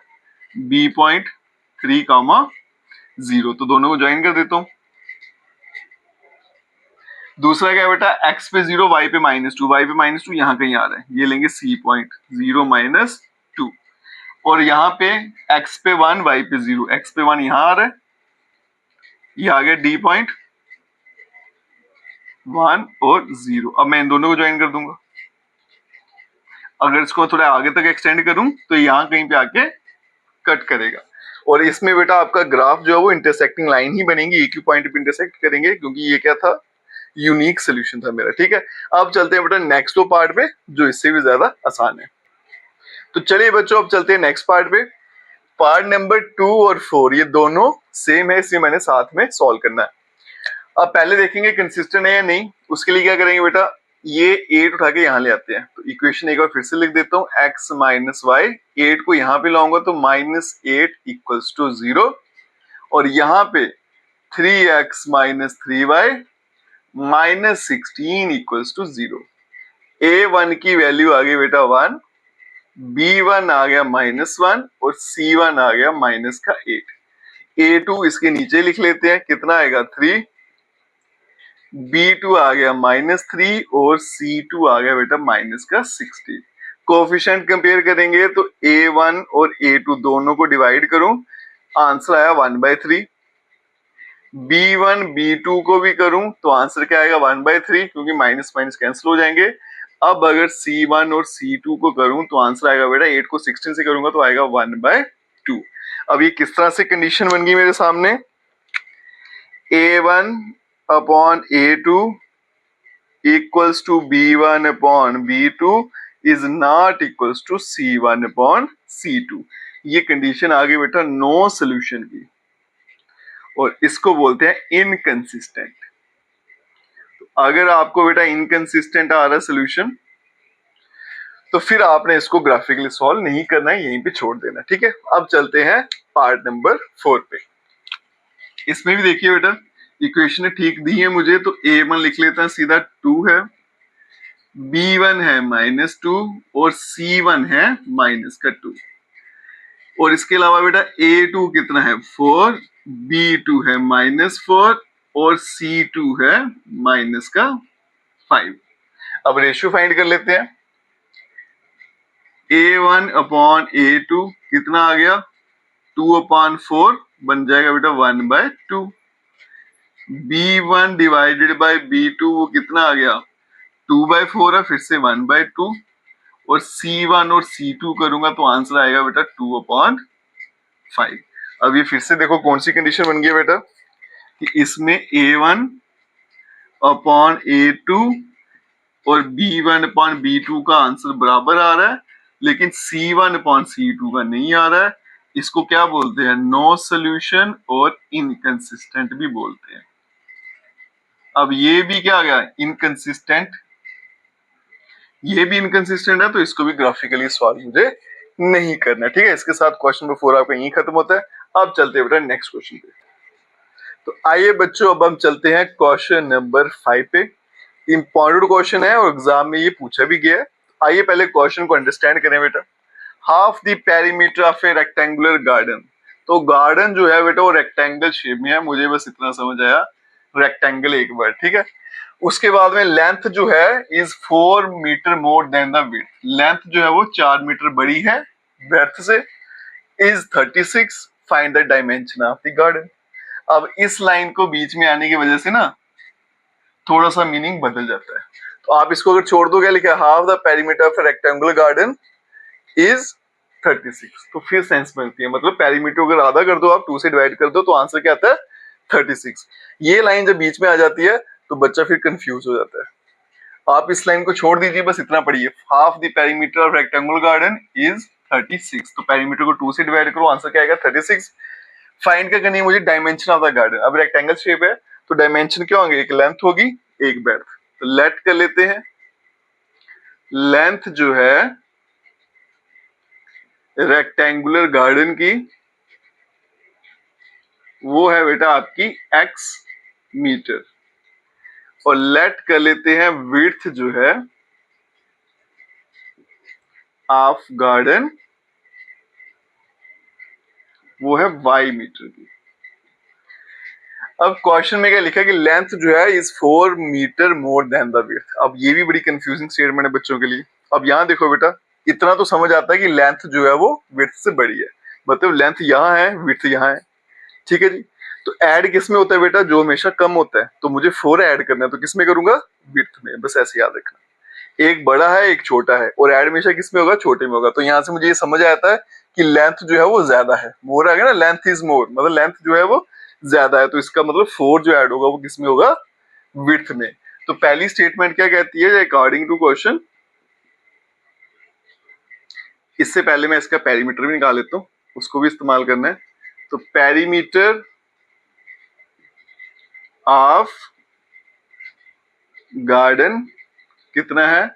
b पॉइंट 3,0, तो दोनों को ज्वाइन कर देता हूं। दूसरा क्या है बेटा, x पे 0, y पे -2, y पे -2 यहाँ कहीं आ रहा है, ये लेंगे c पॉइंट 0-2 और यहाँ पे x पे 1, y पे 0, x पे 1 यहाँ आ रहा है, ये आ गया d पॉइंट 1 और 0। अब मैं इन दोनों को ज्वाइन कर दूंगा, अगर इसको थोड़ा आगे तक एक्सटेंड करूं तो यहाँ कहीं पे आके कट करेगा और इसमें बेटा आपका ग्राफ जो है वो इंटरसेक्टिंग लाइन ही बनेगी, एक ही पॉइंट पे इंटरसेक्ट करेंगे, क्योंकि ये क्या था यूनिक सोल्यूशन था मेरा। ठीक है, अब चलते हैं बेटा नेक्स्ट वो पार्ट पे जो इससे भी ज्यादा आसान है। तो चलिए बच्चों अब चलते हैं नेक्स्ट पार्ट पे। पार्ट नंबर 2 और 4 ये दोनों सेम है, इसलिए मैंने साथ में सॉल्व करना है। अब पहले देखेंगे कंसिस्टेंट है या नहीं, उसके लिए क्या करेंगे बेटा, ये 8 उठा के यहाँ ले आते हैं। तो इक्वेशन एक बार फिर से लिख देता हूँ, x माइनस वाई, 8 को यहाँ पे लाऊंगा तो -8 इक्वल्स टू 0 और यहाँ पे 3x minus 3y -16 equals to 0। a1 की वैल्यू आ गई बेटा 1, b1 आ गया -1 और c1 आ गया -8। a2 इसके नीचे लिख लेते हैं, कितना आएगा 3, B2 आ गया -3 और C2 आ गया बेटा -16। कोफिशिएंट कंपेयर करेंगे तो A1 और A2 दोनों को डिवाइड करूं, आंसर आया 1/3। B1 B2 को भी करूं तो आंसर क्या आएगा 1/3, क्योंकि माइनस माइनस कैंसिल हो जाएंगे। अब अगर C1 और C2 को करूं तो आंसर आएगा बेटा 8 को 16 से करूंगा तो आएगा 1/2। अब ये किस तरह से कंडीशन बन गई मेरे सामने, A1 upon A2 equals to B1 upon B2 is not equals to C1 upon C2। ये कंडीशन आ गई बेटा नो सोल्यूशन की और इसको बोलते हैं इनकंसिस्टेंट। तो अगर आपको बेटा इनकंसिस्टेंट आ रहा है सोल्यूशन तो फिर आपने इसको ग्राफिकली सॉल्व नहीं करना है, यहीं पे छोड़ देना। ठीक है, अब चलते हैं पार्ट नंबर 4 पे। इसमें भी देखिए बेटा इक्वेशन ठीक दी है मुझे, तो A1 लिख लेता है सीधा 2 है, B1 है -2 और C1 है -2 और इसके अलावा बेटा A2 कितना है 4, B2 है -4 और C2 है -5। अब रेशियो फाइंड कर लेते हैं, A1 अपॉन A2 कितना आ गया 2/4 बन जाएगा बेटा 1/2। B1 डिवाइडेड बाय B2 वो कितना आ गया 2/4 है, फिर से 1/2 और C1 और C2 करूंगा तो आंसर आएगा बेटा 2/5। अब ये फिर से देखो कौन सी कंडीशन बन गई बेटा कि इसमें A1 अपॉन A2 और B1 अपॉन B2 का आंसर बराबर आ रहा है, लेकिन C1 अपॉन C2 का नहीं आ रहा है। इसको क्या बोलते हैं? नो सोल्यूशन और इनकंसिस्टेंट भी बोलते हैं। अब ये भी क्या आ गया? इनकंसिस्टेंट। ये भी इनकंसिस्टेंट है, तो इसको भी ग्राफिकली सॉल्व मुझे नहीं करना। ठीक है, इसके साथ क्वेश्चन नंबर 4 आपका यहीं खत्म होता है। अब चलते हैं बेटा नेक्स्ट क्वेश्चन पे। तो आइए बच्चों, अब हम चलते हैं क्वेश्चन नंबर 5 पे। इंपॉर्टेंट क्वेश्चन है और एग्जाम में ये पूछा भी गया है। आइए पहले क्वेश्चन को अंडरस्टैंड करें बेटा। Half the perimeter of A rectangular garden. तो गार्डन जो है बेटा वो रेक्टेंगल शेप में है, मुझे बस इतना समझ आया, रेक्टेंगल एक बार। ठीक है, उसके बाद में लेंथ जो है is 4 metre more than the width. Length जो है वो 4 मीटर बड़ी है ब्रेड्थ से। Is 36, find the dimension of the garden. अब इस लाइन को बीच में आने की वजह से ना थोड़ा सा मीनिंग बदल जाता है। तो आप इसको अगर छोड़ दोगे, लिखा half the perimeter of A rectangular garden is 36, तो फिर सेंस बनती है। मतलब पेरीमीटर अगर आधा कर दो, आप 2 से डिवाइड कर दो, तो आंसर क्या आता है? 36। ये लाइन जब बीच में आ जाती है तो बच्चा फिर कंफ्यूज हो जाता है। आप इस लाइन को छोड़ दीजिए, बस इतना पढ़िए, half the perimeter of rectangular garden is 36। तो पेरीमीटर को 2 से डिवाइड करो, आंसर क्या आएगा? 36। फाइंड क्या करनी है मुझे? Dimension of the garden. अब रेक्टेंगल शेप है तो डायमेंशन क्या होंगे? एक लेंथ होगी, एक ब्रेड्थ। तो लेट कर लेते हैं, लेंथ जो है रेक्टेंगुलर गार्डन की वो है बेटा आपकी x मीटर, और लेट कर लेते हैं विड्थ जो है ऑफ गार्डन वो है y मीटर की। अब क्वेश्चन में क्या लिखा है कि लेंथ जो है is 4 metre more than the width. अब ये भी बड़ी कंफ्यूजिंग स्टेटमेंट है बच्चों के लिए। अब यहाँ देखो बेटा, इतना तो समझ आता है कि लेंथ जो है वो विड्थ से बड़ी है, मतलब लेंथ यहाँ है, विड्थ यहाँ है। ठीक है जी, तो ऐड किस में होता है बेटा? जो हमेशा कम होता है। तो मुझे 4 ऐड करना है, तो किस में करूंगा? विड्थ में। बस ऐसे याद रखना, एक बड़ा है एक छोटा है, और ऐड हमेशा किस में होगा? छोटे में होगा। तो यहाँ से मुझे ये समझ आता है कि लेंथ जो है वो ज्यादा है। मोर आ गया ना, लेंथ इज मोर, मतलब लेंथ जो है वो ज्यादा है। तो इसका मतलब 4 जो ऐड होगा वो किस में होगा? विड्थ में। तो पहली स्टेटमेंट क्या कहती है? अकॉर्डिंग टू क्वेश्चन, इससे पहले मैं इसका पेरीमीटर भी निकाल लेता हूँ, उसको भी इस्तेमाल करना है। तो पेरीमीटर ऑफ गार्डन कितना है?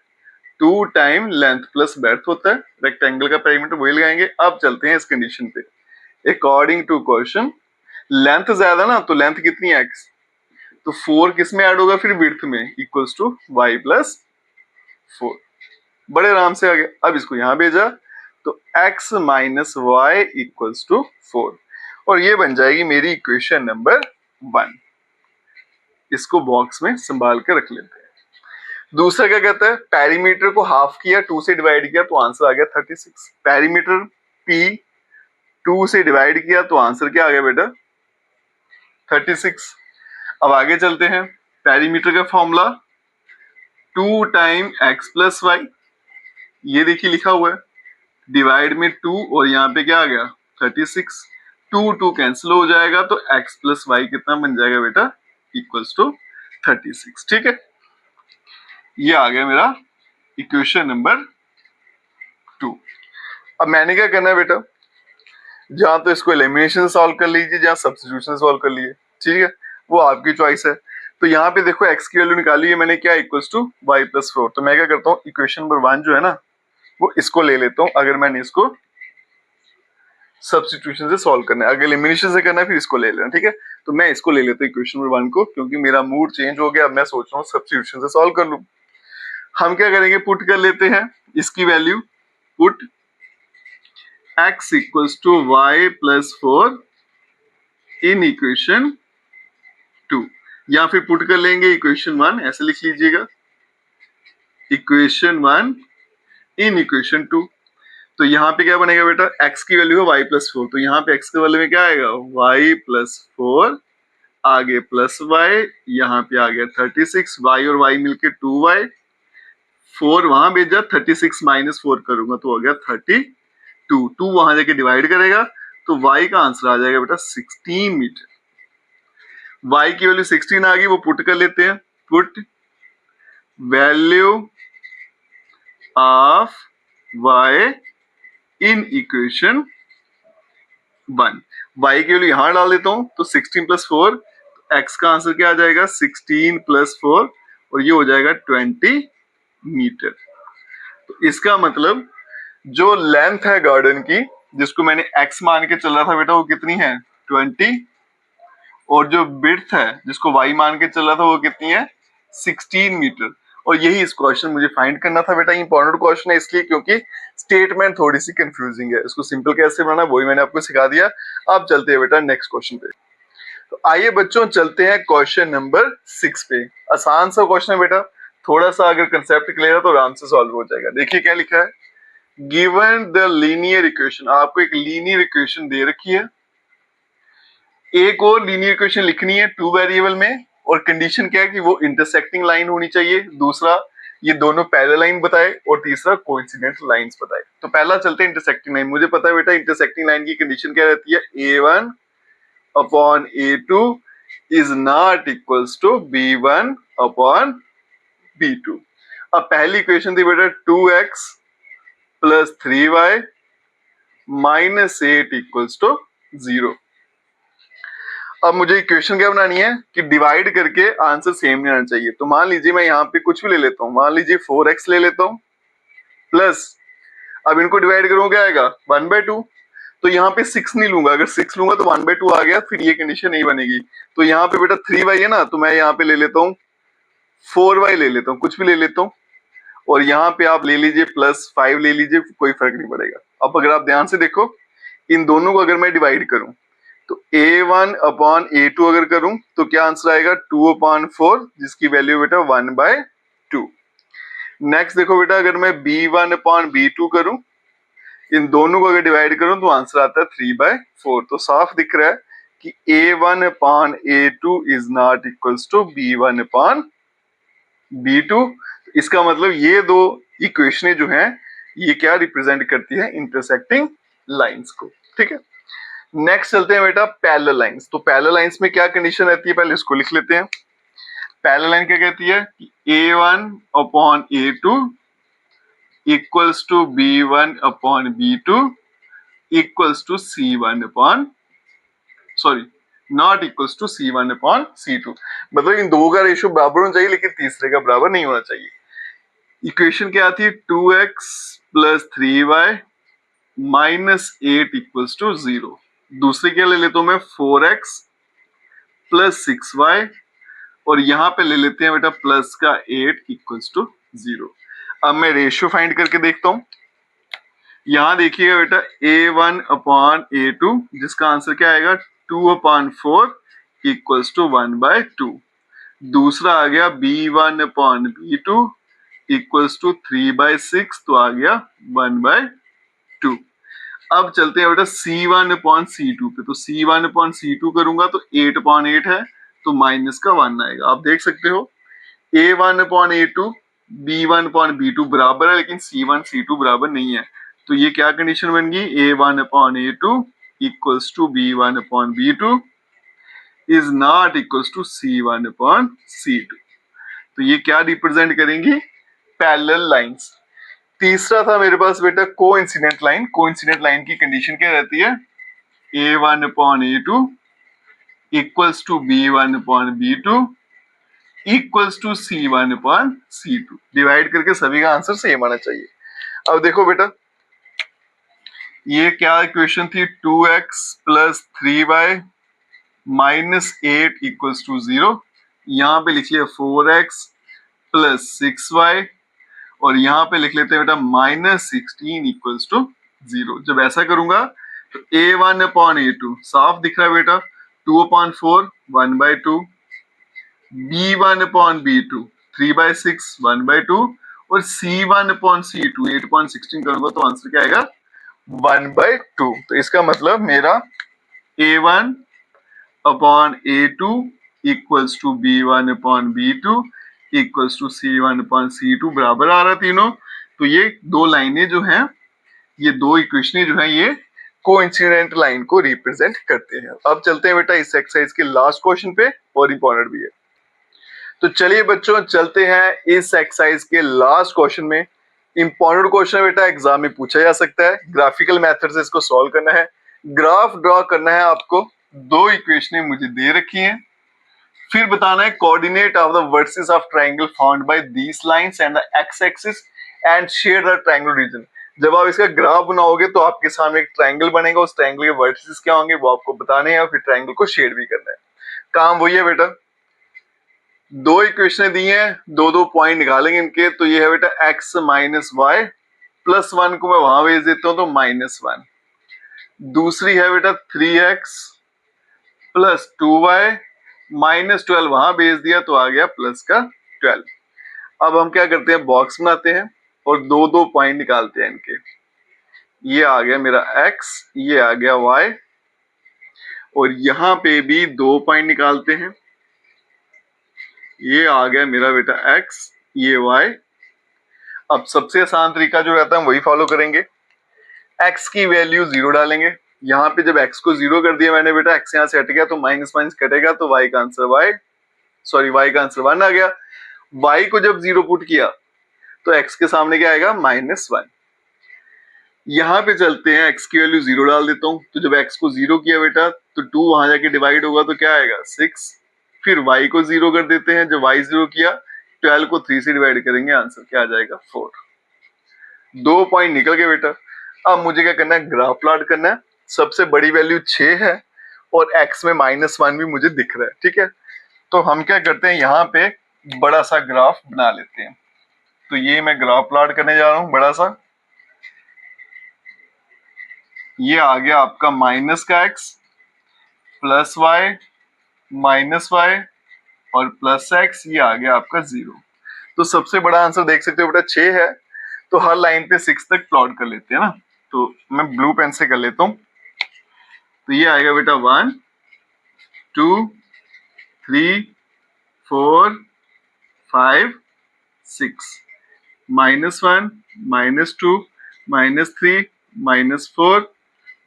2 टाइम लेंथ प्लस ब्रेड्थ होता है। रेक्टेंगल का पेरीमीटर वही लगाएंगे। अब चलते हैं इस कंडीशन पे। अकॉर्डिंग टू क्वेश्चन, लेंथ ज्यादा ना, तो लेंथ कितनी है? x। तो 4 किस में ऐड होगा फिर? विड्थ में, इक्वल्स टू y प्लस 4। बड़े आराम से आ गया। अब इसको यहां भेजा तो x minus Y equals to 4, और ये बन जाएगी मेरी इक्वेशन नंबर 1। इसको बॉक्स में संभाल के रख लेते हैं। दूसरा क्या कहता है? पेरीमीटर को हाफ किया, 2 से डिवाइड किया, तो आंसर आ गया 36। पेरीमीटर p 2 से डिवाइड किया तो आंसर क्या आ गया बेटा? 36। अब आगे चलते हैं। पेरीमीटर का formula 2 time x plus y, ये देखिए लिखा हुआ है, डिवाइड में 2, और यहाँ पे क्या आ गया? 36। 2 कैंसिल हो जाएगा, तो x प्लस वाई कितना बन जाएगा बेटा? Equals to 36। ठीक है, ये आ गया मेरा इक्वेशन नंबर 2। अब मैंने क्या करना है बेटा? जहां तो इसको एलिमिनेशन सॉल्व कर लीजिए, जहां सब्स्टिट्यूशन सॉल्व कर लिए, ठीक है, वो आपकी चॉइस है। तो यहाँ पे देखो x की वैल्यू निकाली है मैंने, क्या? Equals to y plus 4। तो मैं क्या करता हूँ, इक्वेशन नंबर 1 जो है ना, वो इसको ले लेता हूँ। अगर मैंने इसको सब्स्टिट्यूशन से सॉल्व करना है, अगर एलिमिनेशन से करना है फिर इसको ले लेना। ठीक है, तो मैं इसको ले लेता हूँ इक्वेशन नंबर 1 को, क्योंकि मेरा मूड चेंज हो गया। अब मैं सोच रहा हूँ सब्स्टिट्यूशन से सॉल्व कर लूं। हम क्या करेंगे? पुट कर लेते हैं इसकी value. Put x equals to y plus 4 in equation 2, या फिर पुट कर लेंगे इक्वेशन 1, ऐसे लिख लीजिएगा, इक्वेशन 1 इन इक्वेशन 2। तो यहाँ पे क्या बनेगा बेटा? x की वैल्यू है y प्लस 4, तो यहाँ पे x के वैल्यू में क्या आएगा? y प्लस 4, आगे प्लस y, यहाँ पे आ गया 36, y और y मिलके 2y, 4 वहां भेजा, 36 माइनस 4 करूंगा तो हो गया 32, 2 वहां जाके डिवाइड करेगा, तो y का आंसर आ जाएगा बेटा 16 मीटर। y की वैल्यू 16 आ गई, वो पुट कर लेते हैं। Put value of y in equation 1। y के वैल्यू यहां डाल देता हूं तो 16 प्लस 4, x का आंसर क्या आ जाएगा 16 प्लस 4 और ये हो जाएगा 20 मीटर। तो इसका मतलब जो लेंथ है गार्डन की, जिसको मैंने x मान के चल रहा था बेटा, वो कितनी है 20, और जो विड्थ है जिसको y मान के चल रहा था वो कितनी है 16 मीटर। और यही इस क्वेश्चन मुझे फाइंड करना था बेटा। इंपॉर्टेंट क्वेश्चन है इसलिए क्योंकि स्टेटमेंट थोड़ी सी कंफ्यूजिंग है, इसको सिंपल कैसे बनाना वही मैंने आपको सिखा दिया। अब चलते हैं बेटा नेक्स्ट क्वेश्चन पे। तो आइए बच्चों चलते हैं क्वेश्चन नंबर 6 पे। आसान सा क्वेश्चन है बेटा, थोड़ा सा अगर कंसेप्ट क्लियर है तो आराम से सॉल्व हो जाएगा। देखिए क्या लिखा है, गिवन द लीनियर इक्वेशन, आपको एक लीनियर इक्वेशन दे रखी है, एक और लीनियर इक्वेशन लिखनी है 2 वेरिएबल में, और कंडीशन क्या है कि वो इंटरसेक्टिंग लाइन होनी चाहिए, दूसरा ये दोनों पैरेलल लाइन बताए, और तीसरा कोइंसिडेंट लाइंस बताए। तो पहला चलते हैं इंटरसेक्टिंग लाइन। मुझे पता है बेटा इंटरसेक्टिंग लाइन की कंडीशन क्या रहती है, A1 upon A2 is not equals to B1 upon B2। अब पहली इक्वेशन थी बेटा 2x plus 3y minus 8 equals to 0। अब मुझे इक्वेशन क्या बनानी है कि डिवाइड करके आंसर सेम नहीं आना चाहिए। तो मान लीजिए मैं यहाँ पे कुछ भी ले लेता हूँ, मान लीजिए 4x ले लेता हूँ प्लस, अब इनको डिवाइड करूँ क्या आएगा 1/2। तो यहाँ पे 6 नहीं लूंगा, अगर 6 लूंगा तो 1/2 आ गया, फिर ये कंडीशन नहीं बनेगी। तो यहाँ पे बेटा 3y है ना, तो मैं यहाँ पे ले लेता हूँ 4y ले लेता हूँ, कुछ भी ले लेता हूँ, और यहाँ पे आप ले लीजिए प्लस 5 ले लीजिए, कोई फर्क नहीं पड़ेगा। अब अगर आप ध्यान से देखो, इन दोनों को अगर मैं डिवाइड करूं तो A1 अपॉन A2 अगर करूं तो क्या आंसर आएगा 2/4, जिसकी वैल्यू बेटा 1/2। नेक्स्ट देखो बेटा, अगर मैं B1 अपॉन B2 करूं, इन दोनों को अगर डिवाइड करूं तो आंसर आता है 3/4। तो साफ दिख रहा है कि A1 upon A2 is not equals to B1 upon B2। इसका मतलब ये दो इक्वेशनें जो हैं ये क्या रिप्रेजेंट करती है, इंटरसेक्टिंग लाइंस को। ठीक है, नेक्स्ट चलते हैं बेटा पैरेलल लाइंस। तो पैरेलल लाइंस में क्या कंडीशन रहती है, पहले इसको लिख लेते हैं। पैरेलल लाइन क्या कहती है कि A1 upon A2 equals to B1 upon B2 equals to C1 upon, sorry, not equals to C1 upon C2। मतलब इन दो का रेशियो बराबर होना चाहिए, लेकिन तीसरे का बराबर नहीं होना चाहिए। इक्वेशन क्या आती है 2x plus 3y minus 8 equals to 0। दूसरे क्या ले लेता हूं मैं 4x प्लस 6y, और यहां पे ले लेते हैं बेटा प्लस का 8 इक्वल्स टू 0। अब मैं रेशियो फाइंड करके देखता हूं। यहां देखिएगा बेटा A1 अपॉन A2, जिसका आंसर क्या आएगा 2/4 इक्वल्स टू 1/2। दूसरा आ गया B1 upon B2 equals to 3/6, तो आ गया 1/2। अब चलते हैं बेटा C1 अपॉन C2 पे। तो C1 अपॉन C2 करूंगा तो 8/8 है, तो माइनस का 1 आएगा। आप देख सकते हो A1 upon A2 B1 upon B2 बराबर है, लेकिन C1 C2 बराबर नहीं है। तो ये क्या कंडीशन बन गई, A1 upon A2 equals to B1 upon B2 is not equals to C1 upon C2। तो ये क्या रिप्रेजेंट करेंगी, पैरेलल लाइंस। तीसरा था मेरे पास बेटा कोइंसिडेंट लाइन। कोइंसिडेंट लाइन की कंडीशन क्या रहती है, A1 upon A2 equals to B1 upon B2 equals to C1 upon C2। Divide करके सभी का आंसर सेम आना चाहिए। अब देखो बेटा, ये क्या इक्वेशन थी 2x plus 3y minus 8 equals to 0। यहाँ पे लिखिए 4x प्लस 6y, और यहाँ पे लिख लेते हैं बेटा माइनस 16 इक्वल्स टू 0। जब ऐसा करूंगा तो A1 अपॉन A2 साफ दिख रहा है बेटा 2/4 1/2, B1 अपॉन B2 3/6 1/2, और C1 अपॉन C2 8/16 करूंगा तो आंसर क्या आएगा 1/2। तो इसका मतलब मेरा A1 upon A2 equals to B1 upon B2 equals to C1 upon C2 बराबर आ रहा तीनों। तो ये दो लाइनें जो हैं, ये दो इक्वेशनें जो हैं, ये कोइंसिडेंट लाइन को रिप्रेजेंट करते हैं। अब चलते हैं बेटा इस एक्सरसाइज के लास्ट क्वेश्चन पे, और इंपॉर्टेंट भी है। तो चलिए बच्चों चलते हैं इस एक्सरसाइज के लास्ट क्वेश्चन में। इंपॉर्टेंट क्वेश्चन है बेटा, एग्जाम में पूछा जा सकता है। ग्राफिकल मेथड से इसको सॉल्व करना है, ग्राफ ड्रॉ करना है आपको। दो इक्वेशनें मुझे दे रखी हैं, फिर बताना है coordinate of the vertices of triangle found by these lines and the x axis and shade the triangle region. जब आप इसका ग्राफ बनाओगे तो आपके सामने एक ट्रायंगल बनेगा, उस ट्रायंगल के वर्टिसेस क्या होंगे वो आपको बताने हैं और फिर ट्रायंगल को शेड भी करना है। काम वही है बेटा, दो इक्वेशन दी हैं, दो दो पॉइंट निकालेंगे इनके। तो ये है बेटा x माइनस वाई प्लस 1 को मैं वहां भेज देता हूं तो -1। दूसरी है बेटा 3x प्लस 2y -12 वहां भेज दिया तो आ गया प्लस का 12। अब हम क्या करते हैं, बॉक्स बनाते हैं और दो दो पॉइंट निकालते हैं इनके। ये आ गया मेरा x, ये आ गया y, और यहां पे भी दो पॉइंट निकालते हैं। ये आ गया मेरा बेटा x, ये y। अब सबसे आसान तरीका जो रहता है वही फॉलो करेंगे। x की वैल्यू 0 डालेंगे। यहाँ पे जब x को 0 कर दिया मैंने बेटा, x यहाँ से हट गया तो माइनस माइनस कटेगा तो y का आंसर y का आंसर 1 आ गया। y को जब 0 पुट किया तो x के सामने क्या आएगा, -1। यहाँ पे चलते हैं, x की वैल्यू 0 डाल देता हूँ। तो जब x को 0 किया बेटा तो 2 वहां जाके डिवाइड होगा तो क्या आएगा 6। फिर y को 0 कर देते हैं, जब y 0 किया 12 को 3 से डिवाइड करेंगे, आंसर क्या आ जाएगा 4। दो पॉइंट निकल गए बेटा। अब मुझे क्या करना है, ग्राफ प्लॉट करना है। सबसे बड़ी वैल्यू 6 है और x में -1 भी मुझे दिख रहा है, ठीक है। तो हम क्या करते हैं, यहाँ पे बड़ा सा ग्राफ बना लेते हैं। तो ये मैं ग्राफ प्लॉट करने जा रहा हूँ बड़ा सा। ये आ गया आपका माइनस का x plus y minus y और प्लस x, ये आ गया आपका 0। तो सबसे बड़ा आंसर देख सकते हो बेटा 6 है। तो हर लाइन पे 6 तक प्लॉट कर लेते हैं ना। तो मैं ब्लू पेन से कर लेता हूँ। तो ये आएगा बेटा 1 2 3 4 5 6, -1 -2 -3 -4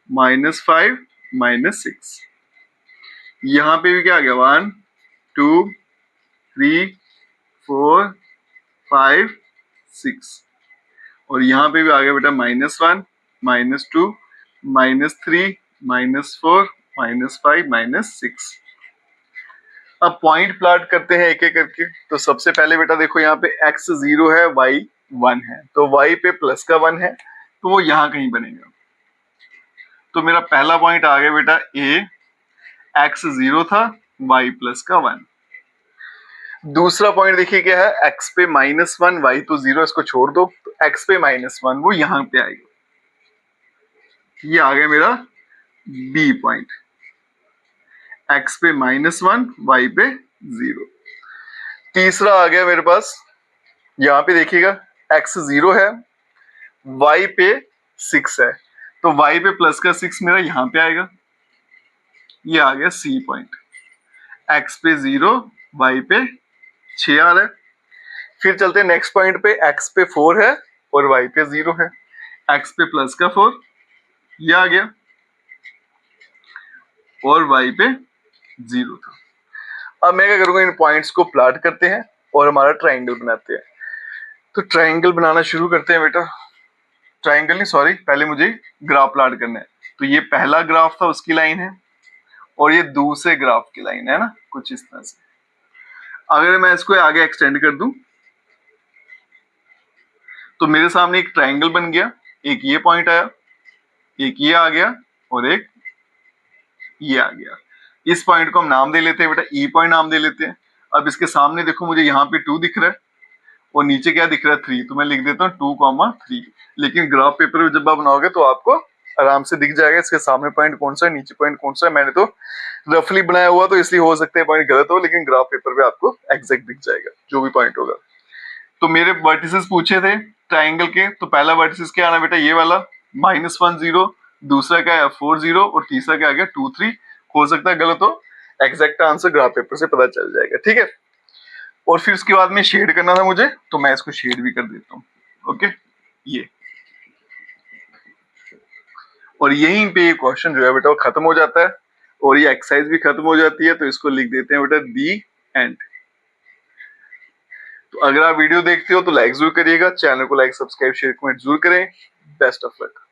-5 -6। यहाँ पे भी क्या आ गया 1 2 3 4 5 6, और यहाँ पे भी आ गया बेटा -1 -2 -3 -4 -5 -6। अब पॉइंट प्लॉट करते हैं एक एक करके। तो सबसे पहले बेटा देखो, यहाँ पे x 0 है, y 1 है, तो y पे प्लस का 1 है तो वो यहाँ कहीं बनेगा। तो मेरा पहला पॉइंट आ गया बेटा a, x 0 था, y प्लस का 1। दूसरा पॉइंट देखिए क्या है, x पे -1, y तो 0, इसको छोड़ दो, तो x पे -1 वो यहाँ पे आएगा। ये आ गया मेरा b पॉइंट, x पे -1 y पे 0। तीसरा आ गया मेरे पास, यहाँ पे देखिएगा x 0 है, y पे 6 है, तो y पे प्लस का 6 मेरा यहाँ पे आएगा। ये आ गया c पॉइंट, x पे 0 y पे 6 आ रहा है। फिर चलते हैं नेक्स्ट पॉइंट पे, x पे 4 है और y पे 0 है, x पे प्लस का 4 ये आ गया और y पे 0 था। अब मैं क्या करूंगा, इन पॉइंट्स को प्लॉट करते हैं और हमारा ट्राइंगल बनाते हैं। तो ट्राइंगल बनाना शुरू करते हैं बेटा। ट्राइंगल नहीं, सॉरी, पहले मुझे ग्राफ प्लॉट करना है। तो ये पहला ग्राफ था, उसकी लाइन है, और ये दूसरे ग्राफ की लाइन है ना, कुछ इस तरह से। अगर मैं इसको आगे एक्सटेंड कर दूं तो मेरे सामने एक ट्राइंगल बन गया। एक ये पॉइंट आया, एक ये आ गया और एक ये आ गया। इस पॉइंट को हम नाम दे लेते हैं बेटा ई पॉइंट नाम दे लेते हैं। अब इसके सामने देखो, मुझे यहाँ पे 2 दिख रहा है और नीचे क्या दिख रहा है 3, तो मैं लिख देता हूँ 2,3। लेकिन ग्राफ पेपर में जब आप बनाओगे तो आपको आराम से दिख जाएगा इसके सामने पॉइंट कौन सा है, नीचे पॉइंट कौन सा है। मैंने तो रफली बनाया हुआ तो इसलिए हो सकता है पॉइंट गलत हो, लेकिन ग्राफ पेपर पे आपको एग्जैक्ट दिख जाएगा जो भी पॉइंट होगा। तो मेरे वर्टिसेस पूछे थे ट्राइंगल के, तो पहला वर्टिसेस क्या आना बेटा, ये वाला -1 0, दूसरा क्या है 4 0 और तीसरा क्या आ गया 2 3। हो सकता है गलत हो, एग्जैक्ट आंसर ग्राफ पेपर से पता चल जाएगा, ठीक है। और फिर उसके बाद में शेड करना था मुझे, तो मैं इसको शेड भी कर देता हूँ। ओके, ये और यहीं पे ये क्वेश्चन जो है बेटा वो खत्म हो जाता है और ये एक्सरसाइज भी खत्म हो जाती है। तो इसको लिख देते हैं बेटा दी एंड। तो अगर आप वीडियो देखते हो तो लाइक जरूर करिएगा, चैनल को लाइक सब्सक्राइब शेयर कमेंट जरूर करें। Best of luck.